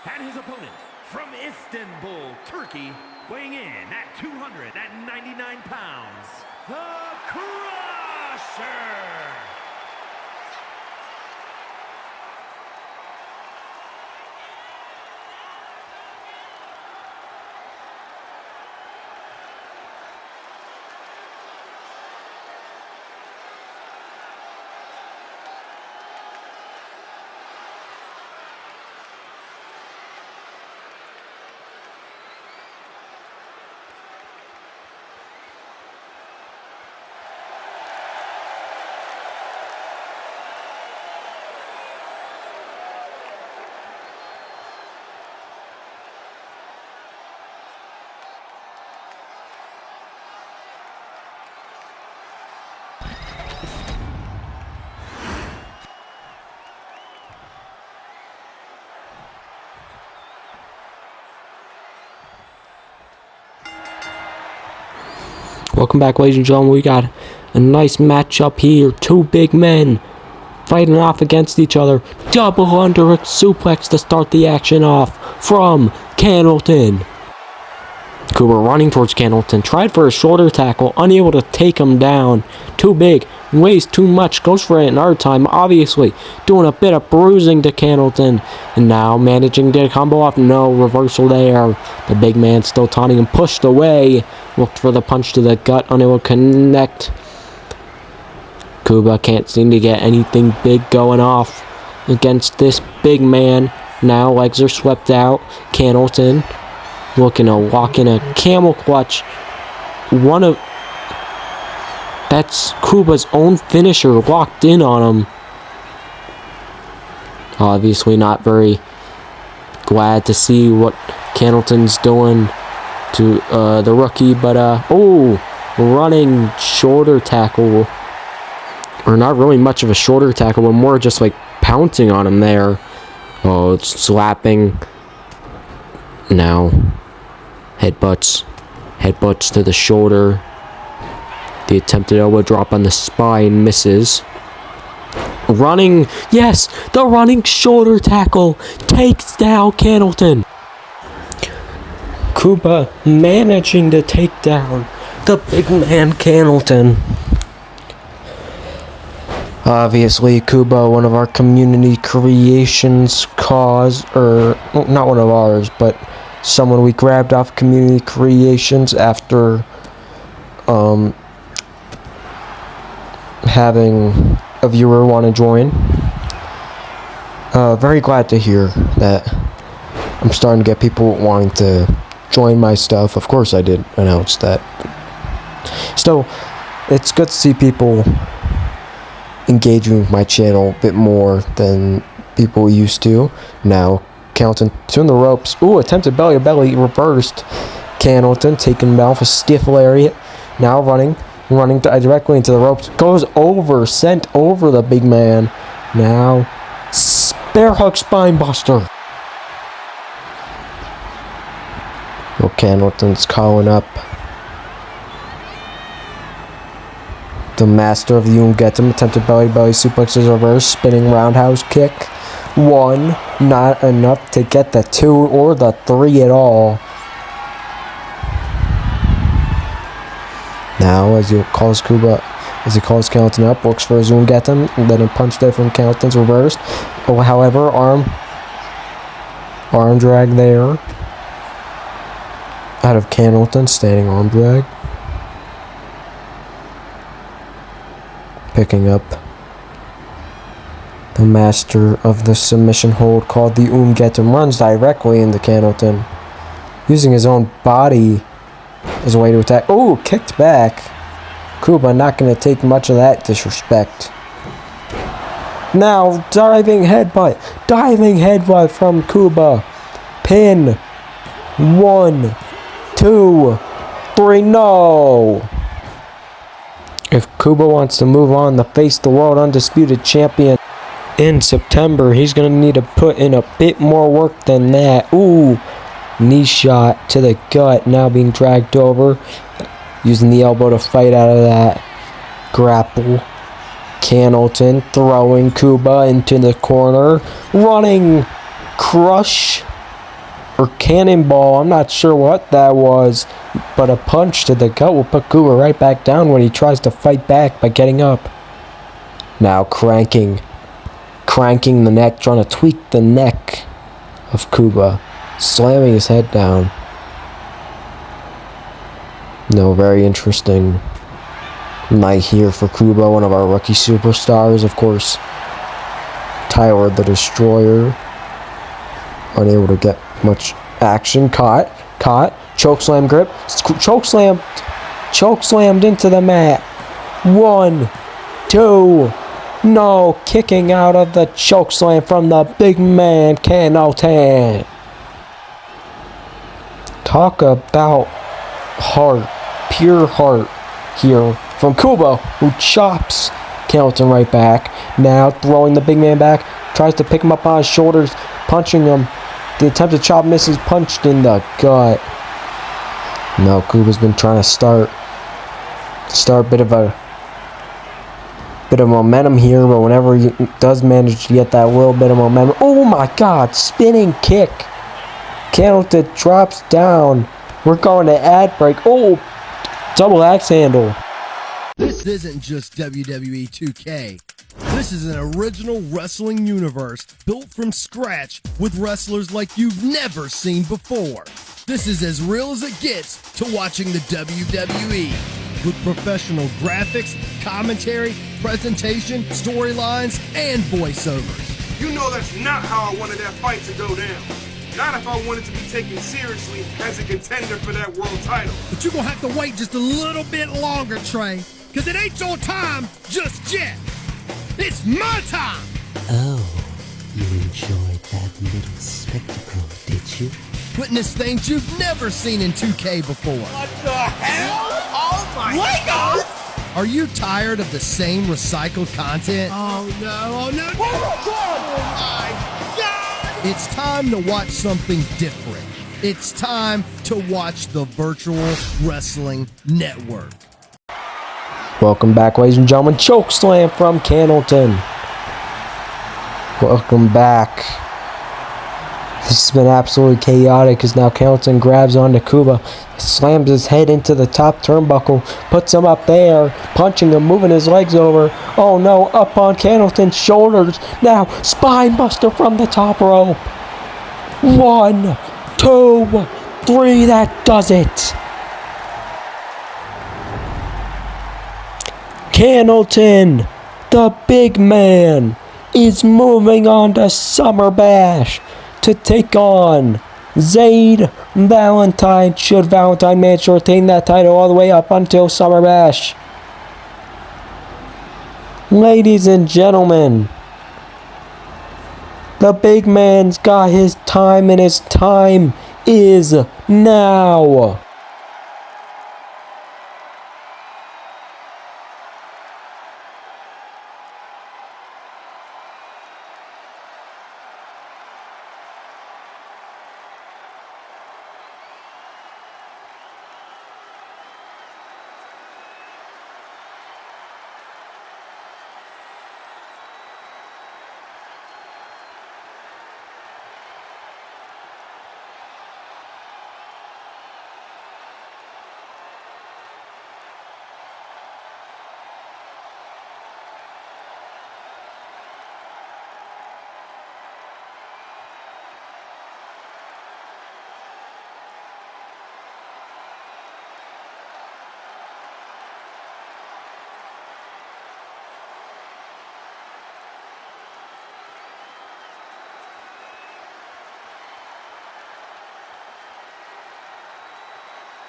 And his opponent from Istanbul, Turkey, weighing in at 299 pounds, the Crusher. Welcome back, ladies and gentlemen. We got a nice matchup here. Two big men fighting off against each other. Double under suplex to start the action off from Candleton. Cooper running towards Candleton. Tried for a shoulder tackle. Unable to take him down. Too big. Weighs too much. Goes for it another time. Obviously doing a bit of bruising to Candleton. And now managing to combo off. No reversal there. The big man still taunting him. Pushed away. Looked for the punch to the gut. Unable to connect. Kuba can't seem to get anything big going off against this big man. Now legs are swept out. Candleton looking to lock in a camel clutch. That's Kuba's own finisher locked in on him. Obviously not very glad to see what Candleton's doing to the rookie, but running shoulder tackle. Or not really much of a shoulder tackle, but more just like pouncing on him there. Oh, it's slapping. Now, headbutts to the shoulder. The attempted elbow drop on the spine misses. Running, yes, the running shoulder tackle takes down Candleton. Kuba managing to take down the big man Candleton. Obviously, Kuba, one of our community creations not one of ours, but someone we grabbed off community creations after having a viewer want to join. Very glad to hear that I'm starting to get people wanting to join my stuff. Of course I did announce that. Still, it's good to see people engaging with my channel a bit more than people used to. Now, Candleton to the ropes. Ooh, attempted belly to belly, reversed. Candleton taking him off a stiff lariat. Now running directly into the ropes. Goes over, sent over the big man. Now, bear hug spine buster. Well, Candleton's calling up the master of the Ungetum. Attempted belly suplexes reverse, spinning roundhouse kick. One, not enough to get the 2 or the 3 at all. Now, as he calls Candleton up, works for his Ungetum, and then a punch there from Candleton's reversed. Oh, however, arm drag there. Out of Candleton, standing arm drag. Picking up the master of the submission hold called the Ungetum, runs directly into Candleton, using his own body as a way to attack. Oh, kicked back. Kuba not going to take much of that disrespect. Now, diving headbutt from Kuba. Pin. 1, 2, 3, no! If Kuba wants to move on to face the World Undisputed Champion in September, he's going to need to put in a bit more work than that. Ooh, knee shot to the gut, now being dragged over. Using the elbow to fight out of that grapple. Candleton throwing Kuba into the corner. Running crush or cannonball. I'm not sure what that was, but a punch to the gut will put Kuba right back down when he tries to fight back by getting up. Now cranking the neck, trying to tweak the neck of Kuba, slamming his head down. No, very interesting night here for Kuba, one of our rookie superstars, of course. Tyler the Destroyer, unable to get much action. Caught, chokeslam grip, chokeslammed into the mat. 1, 2, no, kicking out of the chokeslam from the big man, Cannleton. Talk about heart, pure heart here from Kuba, who chops Cannleton right back. Now throwing the big man back, tries to pick him up on his shoulders, punching him. The attempted chop misses, punched in the gut. Now Kuba's been trying to start a bit of momentum here, but whenever he does manage to get that little bit of momentum, oh my God, spinning kick. Cannleton drops down. We're going to ad break. Oh, double axe handle. This isn't just WWE 2K. This is an original wrestling universe built from scratch with wrestlers like you've never seen before. This is as real as it gets to watching the WWE. With professional graphics, commentary, presentation, storylines, and voiceovers. You know that's not how I wanted that fight to go down. Not if I wanted to be taken seriously as a contender for that world title. But you're gonna have to wait just a little bit longer, Trey, because it ain't your time just yet. It's my time! Oh, you enjoyed that little spectacle, did you? Witness things you've never seen in 2K before. What the hell? Oh my Legos! Are you tired of the same recycled content? Oh no, oh my God! It's time to watch something different. It's time to watch the Virtual Wrestling Network. Welcome back, ladies and gentlemen. Chokeslam from Cannleton. Welcome back. This has been absolutely chaotic as now Cannleton grabs onto Kuba, slams his head into the top turnbuckle, puts him up there, punching him, moving his legs over. Oh no, up on Cannleton's shoulders. Now, spine buster from the top rope. 1, 2, 3, that does it. Cannleton, the big man, is moving on to Summer Bash to take on Zayd Valentine. Should Valentine manage to retain that title all the way up until Summer Bash? Ladies and gentlemen, the big man's got his time, and his time is now.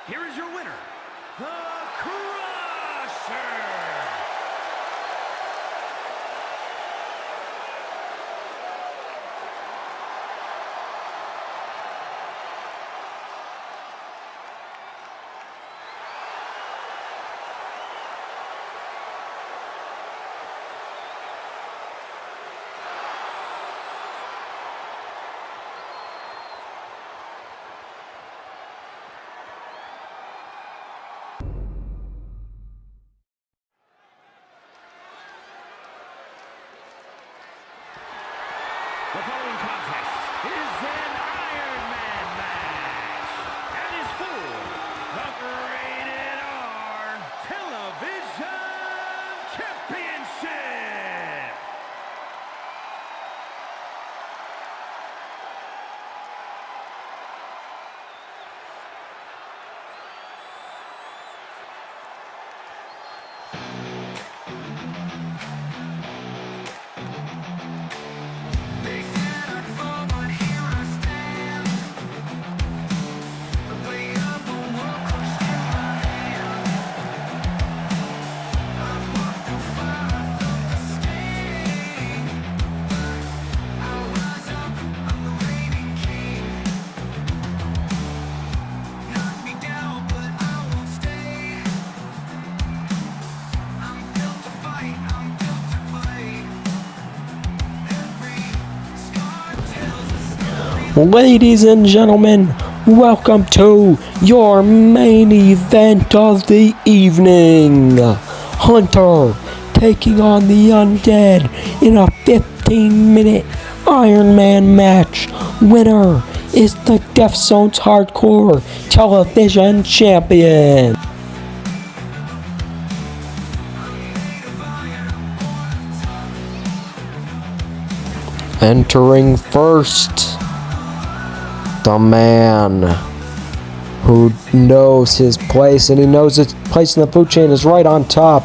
Here is your winner, the Crusher. The following contest is an Iron Man Ladies and gentlemen, welcome to your main event of the evening. Hunter taking on the Undead in a 15-minute Iron Man match. Winner is the Death Zone's Hardcore Television Champion. Entering first, the man who knows his place, and he knows his place in the food chain is right on top,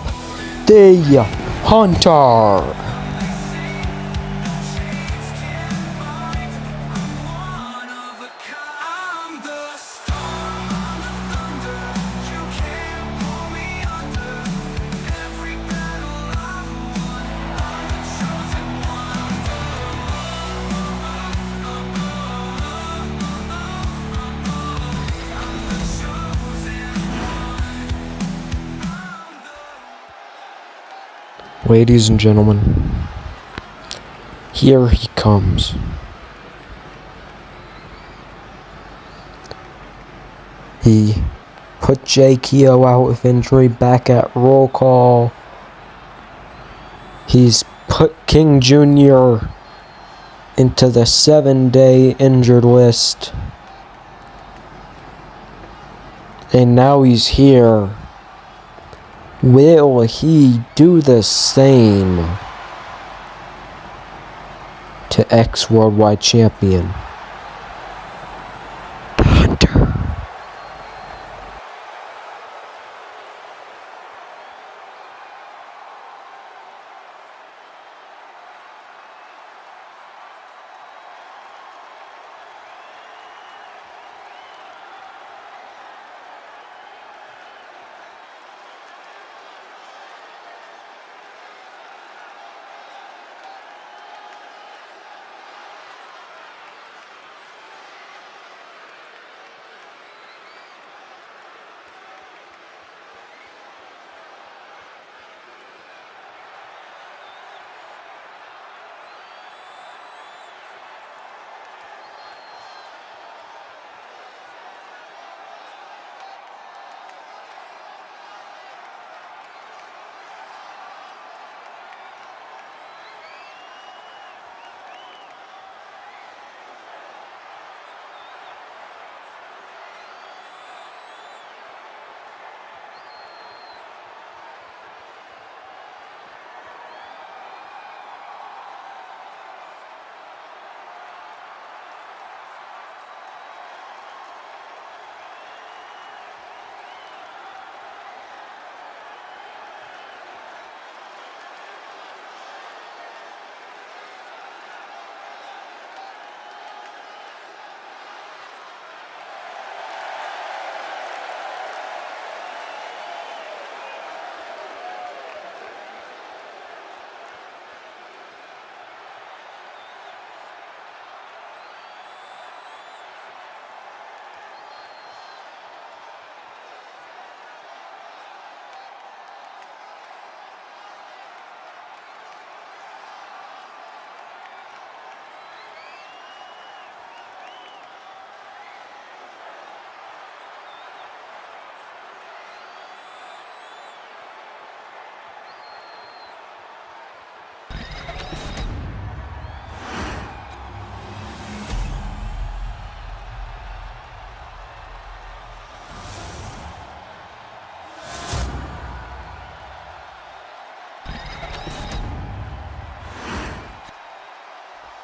the Hunter. Ladies and gentlemen, here he comes. He put Jay Keogh out with injury back at roll call. He's put King Jr. into the 7-day injured list. And now he's here. Will he do the same to ex-worldwide champion, the Hunter?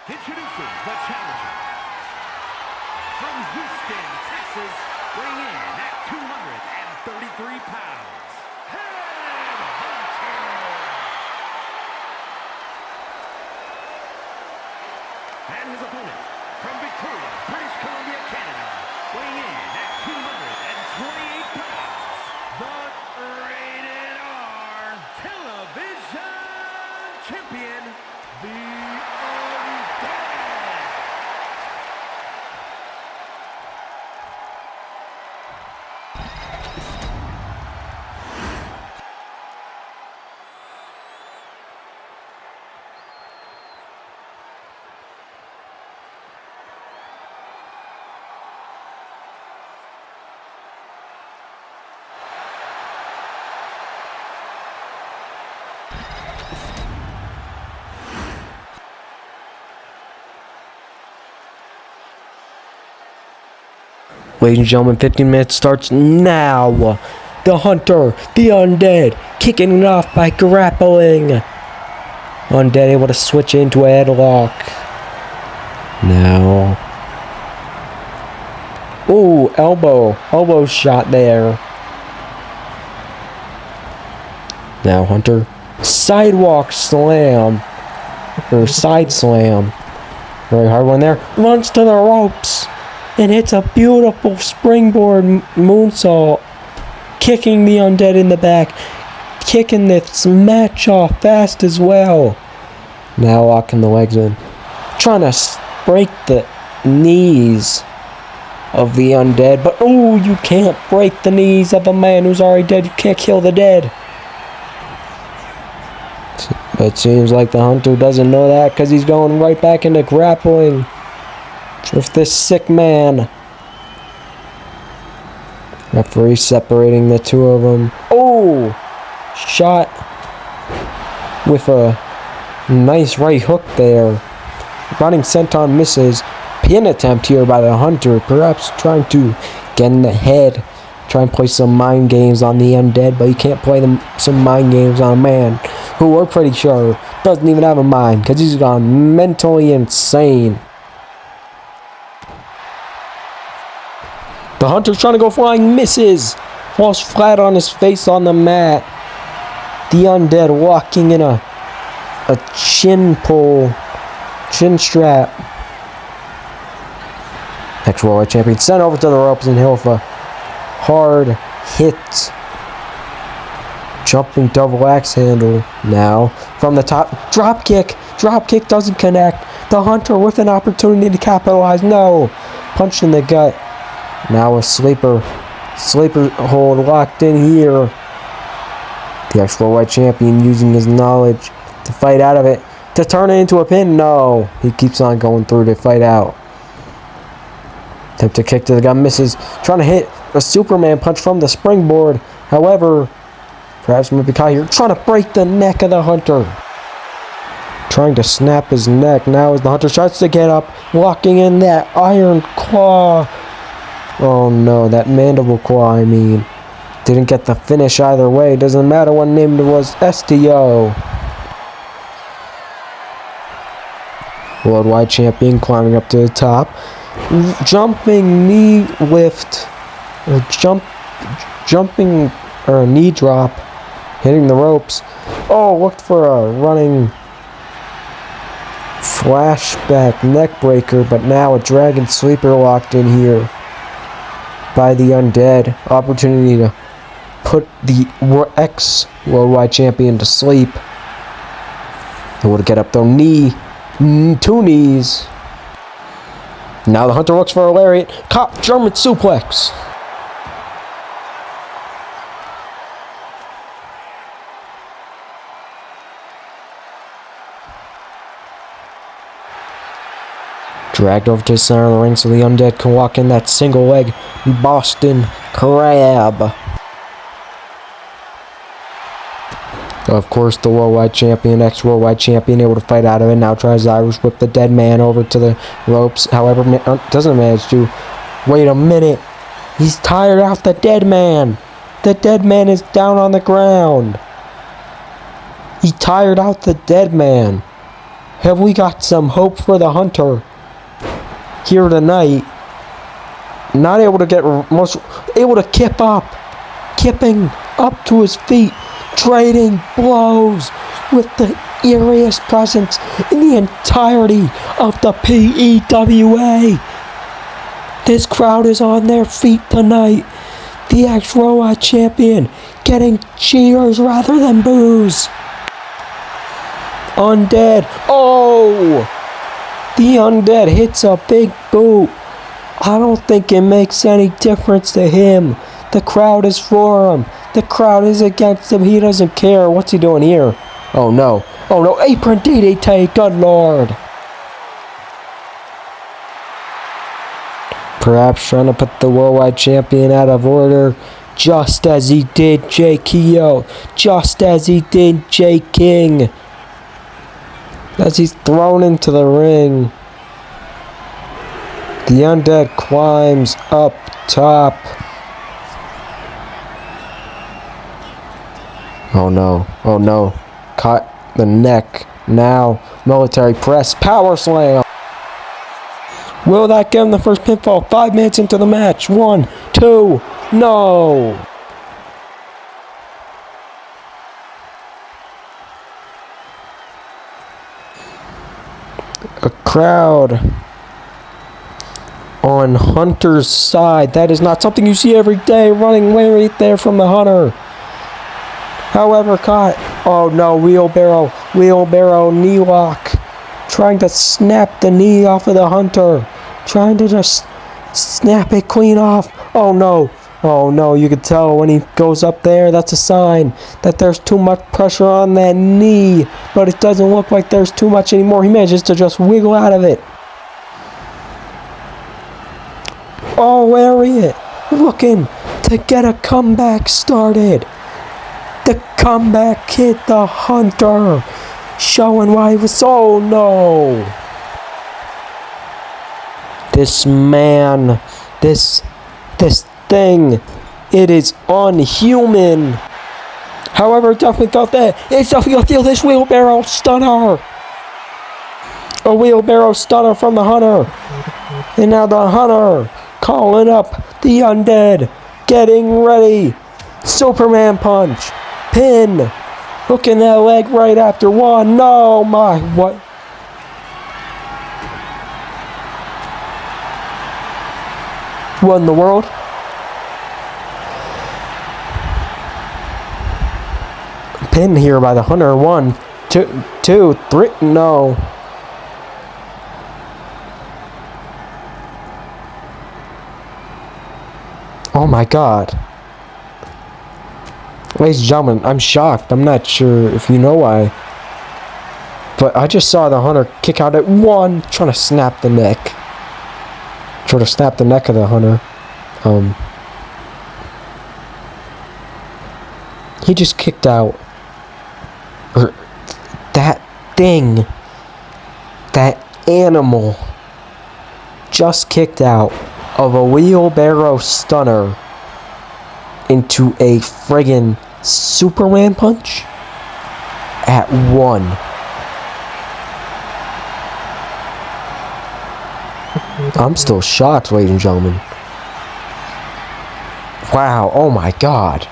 Introducing the challenger from Houston, Texas, weighing in at 233 pounds, Headhunter. And his opponent from Victoria, British Columbia, Canada, weighing in at 228 pounds, the Rated R Television Champion, the Ladies and gentlemen, 15 minutes starts now. The Hunter, the Undead, kicking it off by grappling. Undead able to switch into a headlock. Now. Ooh, elbow shot there. Now Hunter, sidewalk slam, or side slam. Very hard one there. Runs to the ropes and hits a beautiful springboard moonsault, kicking the Undead in the back, kicking this match off fast as well. Now locking the legs in, trying to break the knees of the Undead, but oh, you can't break the knees of a man who's already dead. You can't kill the dead. But it seems like the Hunter doesn't know that, because he's going right back into grappling with this sick man. Referee separating the two of them. Oh! Shot with a nice right hook there. Running senton misses. Pin attempt here by the Hunter. Perhaps trying to get in the head. Try and play some mind games on the Undead, but you can't play some mind games on a man who we're pretty sure doesn't even have a mind, because he's gone mentally insane. The Hunter's trying to go flying, misses, falls flat on his face on the mat. The Undead walking in a chin pull, chin strap. Next Worldwide Champion sent over to the ropes, and Hilfa. Hard hit. Jumping double axe handle now from the top. Drop kick. Drop kick doesn't connect. The Hunter with an opportunity to capitalize. No. Punch in the gut. Now a sleeper. Sleeper hold locked in here. The ex-Worldwide Champion using his knowledge to fight out of it. To turn it into a pin. No. He keeps on going through to fight out. Attempt to kick to the gut. Misses. Trying to hit a Superman punch from the springboard. However, perhaps might be caught here. Trying to break the neck of the Hunter. Trying to snap his neck. Now as the Hunter tries to get up. Locking in that iron claw. Oh no, that mandible claw, I mean. Didn't get the finish either way. Doesn't matter what name it was. STO. Worldwide Champion climbing up to the top. Jumping knee lift. Or jumping or a knee drop. Hitting the ropes. Oh, looked for a running flashback neck breaker, but now a dragon sleeper locked in here by the Undead. Opportunity to put the ex-Worldwide Champion to sleep. Able to get up though. Knee. Two knees. Now the Hunter looks for a lariat. Cop German suplex. Dragged over to the center of the ring so the Undead can walk in that single leg Boston Crab. Of course, the Worldwide Champion, ex-Worldwide Champion, able to fight out of it. Now tries Irish whip the dead man over to the ropes. However, doesn't manage to. Wait a minute. He's tired out the dead man. The dead man is down on the ground. He tired out the dead man. Have we got some hope for the Hunter here tonight? Not able to get able to kip up. Kipping up to his feet. Trading blows with the eeriest presence in the entirety of the PEWA. This crowd is on their feet tonight. The ex-Worldwide Champion getting cheers rather than boos. Undead. Oh! The Undead hits a big boot. I don't think it makes any difference to him. The crowd is for him. The crowd is against him. He doesn't care. What's he doing here? Oh no. Oh no. Apron DDT. Good lord. Perhaps trying to put the Worldwide Champion out of order. Just as he did Jay Keogh. Just as he did Jay King. As he's thrown into the ring. The Undead climbs up top. Oh no, oh no. Caught the neck. Now, military press, power slam. Will that give him the first pinfall? 5 minutes into the match. 1, 2, no. A crowd on Hunter's side. That is not something you see every day, running way right there from the Hunter. However, caught. Oh no, wheelbarrow knee lock. Trying to snap the knee off of the Hunter. Trying to just snap it clean off. Oh no. Oh no, you can tell when he goes up there, that's a sign that there's too much pressure on that knee. But it doesn't look like there's too much anymore. He manages to just wiggle out of it. Oh, Lariat, looking to get a comeback started. The comeback hit the Hunter, showing why he was. Oh no. This man, this thing, it is unhuman. However, it definitely felt that. It's definitely gonna feel this wheelbarrow stunner. A wheelbarrow stunner from the Hunter. And now the Hunter calling up the Undead. Getting ready. Superman punch. Pin. Hooking that leg right after 1. No, my, what? What in the world? Pin here by the Hunter. 1, 2, 3. No. Oh my god. Ladies and gentlemen, I'm shocked. I'm not sure if you know why. But I just saw the Hunter kick out at 1, trying to snap the neck. Trying to snap the neck of the Hunter. He just kicked out. That thing. That animal. Just kicked out of a wheelbarrow stunner into a friggin' Superman punch at 1. I'm still shocked, ladies and gentlemen. Wow, oh my god.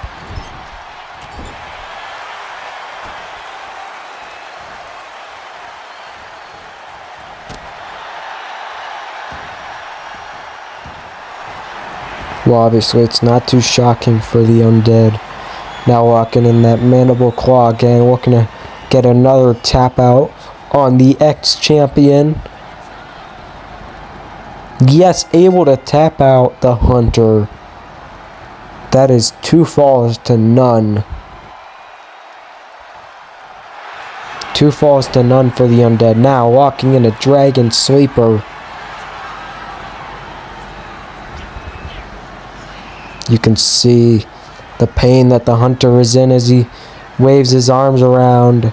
Well, obviously, it's not too shocking for the Undead. Now locking in that mandible claw again, looking to get another tap out on the ex-champion. Yes, able to tap out the Hunter. That is 2 falls to none. 2 falls to none for the Undead. Now locking in a Dragon Sleeper. You can see the pain that the Hunter is in as he waves his arms around.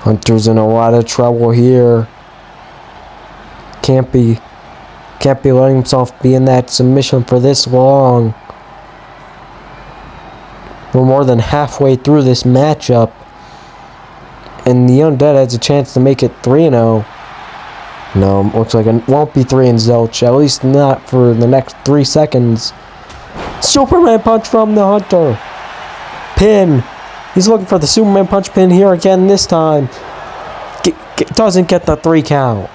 Hunter's in a lot of trouble here. Can't be letting himself be in that submission for this long. We're more than halfway through this matchup, and the Undead has a chance to make it 3-0. No, looks like it won't be 3 in Zilch, at least not for the next 3 seconds. Superman punch from the Hunter. Pin. He's looking for the Superman punch pin here again this time. Doesn't get the 3 count.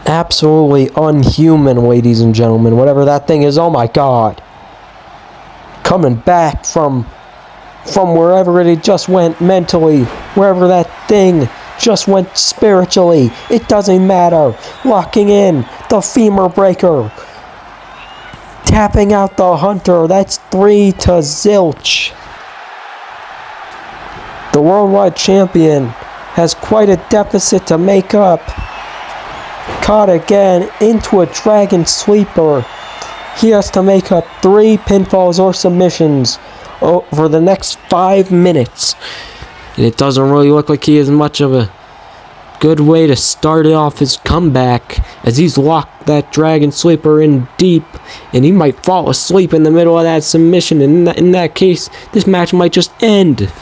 Absolutely unhuman, ladies and gentlemen. Whatever that thing is, oh my god. Coming back from wherever it just went mentally, wherever that thing just went spiritually. It doesn't matter. Locking in the femur breaker. Tapping out the Hunter. That's 3 to zilch. The worldwide champion has quite a deficit to make up. Caught again into a Dragon Sleeper. He has to make up 3 pinfalls or submissions over the next 5 minutes. And it doesn't really look like he has much of a good way to start off his comeback, as he's locked that Dragon Sleeper in deep, and he might fall asleep in the middle of that submission, and in that case, this match might just end.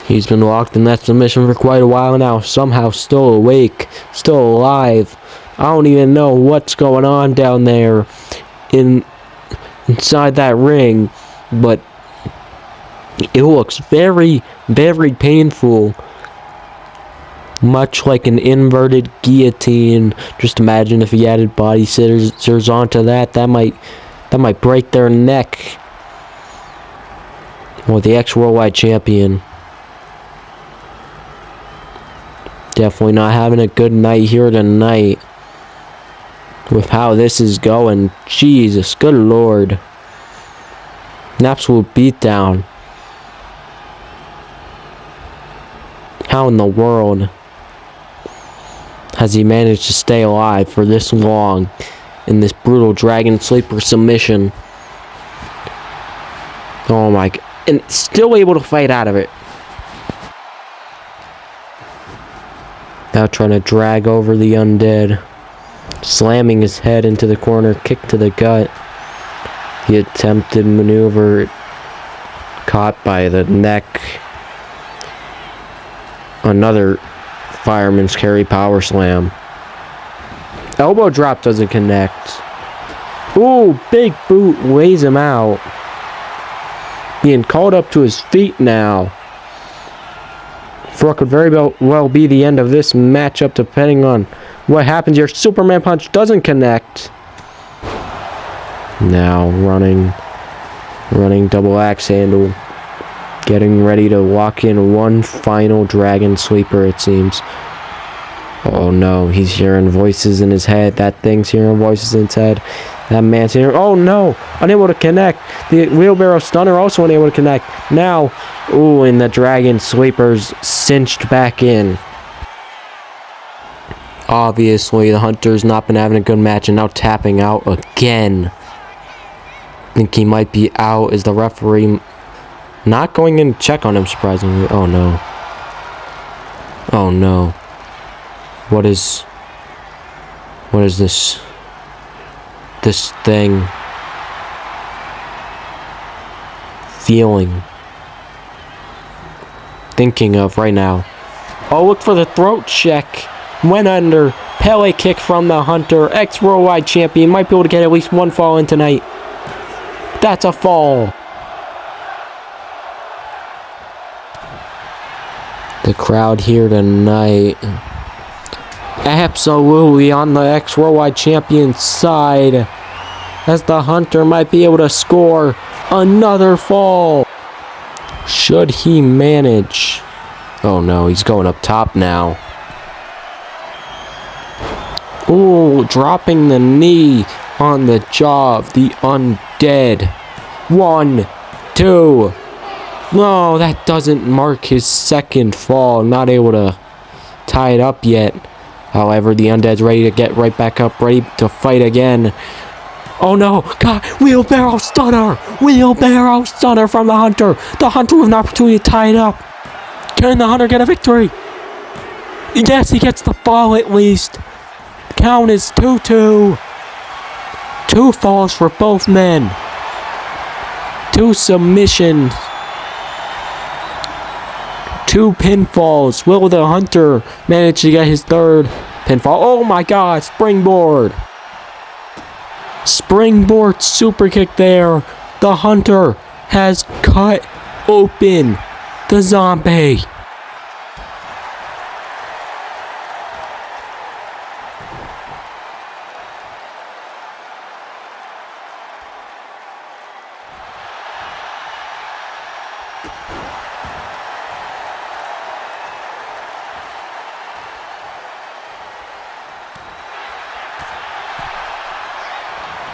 He's been locked in that submission for quite a while now, somehow still awake, still alive. I don't even know what's going on down there inside that ring, but it looks very, very painful. Much like an inverted guillotine. Just imagine if he added body scissors onto that, that might break their neck. Well, the ex-worldwide champion. Definitely not having a good night here tonight. With how this is going. Jesus, good lord. An absolute beatdown. How in the world has he managed to stay alive for this long in this brutal Dragon Sleeper submission? Oh my god. And still able to fight out of it. Now trying to drag over the undead. Slamming his head into the corner. Kick to the gut. The attempted maneuver. Caught by the neck. Another fireman's carry power slam. Elbow drop doesn't connect. Ooh, big boot weighs him out. Being called up to his feet now. For what could very well be the end of this matchup, depending on what happens here. Superman punch doesn't connect. Now running double axe handle. Getting ready to walk in one final Dragon Sleeper, it seems. Oh no, he's hearing voices in his head. That thing's hearing voices in his head. That man's hearing. Oh no, unable to connect. The wheelbarrow stunner also unable to connect. Now, ooh, and the Dragon Sleeper's cinched back in. Obviously, the Hunter's not been having a good match and now tapping out again. Think he might be out. Is the referee not going in to check on him, surprisingly? Oh no. Oh no. What is this? This thing. Feeling. Thinking of right now. Oh, look for the throat check. Went under. Pele kick from the Hunter. Ex-worldwide champion. Might be able to get at least one fall in tonight. That's a fall. The crowd here tonight. Absolutely on the ex-worldwide champion's side. As the Hunter might be able to score another fall. Should he manage? Oh no, he's going up top now. Ooh, dropping the knee on the jaw of the undead. 1, 2. No, that doesn't mark his second fall. Not able to tie it up yet. However, the undead's ready to get right back up, ready to fight again. Oh no, God, wheelbarrow stunner! Wheelbarrow stunner from the Hunter! The Hunter with an opportunity to tie it up. Can the Hunter get a victory? Yes, he gets the fall at least. Count is 2-2. 2 falls for both men. 2 submissions. 2 pinfalls. Will the Hunter manage to get his third pinfall? Oh my god, springboard. Springboard super kick there. The Hunter has cut open the zombie.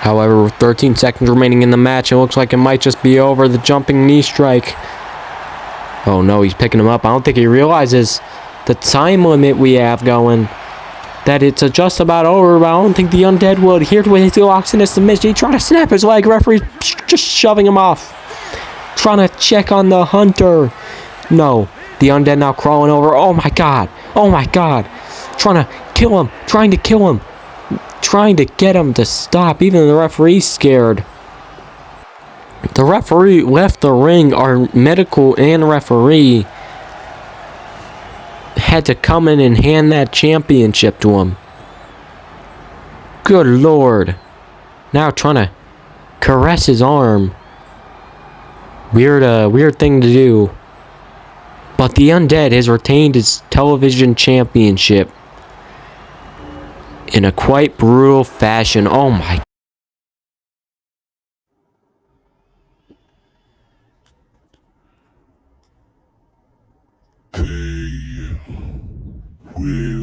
However, with 13 seconds remaining in the match, it looks like it might just be over. The jumping knee strike. Oh no, he's picking him up. I don't think he realizes the time limit we have going, that it's just about over, but I don't think the Undead will adhere to it. He locks in a submission. He's trying to snap his leg. Referee just shoving him off. Trying to check on the Hunter. No. The Undead now crawling over. Oh my god. Oh my god. Trying to kill him. Trying to kill him. Trying to get him to stop. Even the referee's scared. The referee left the ring. Our medical and referee had to come in and hand that championship to him. Good lord. Now trying to caress his arm. Weird thing to do. But the Undead has retained his television championship in a quite brutal fashion. Oh my. We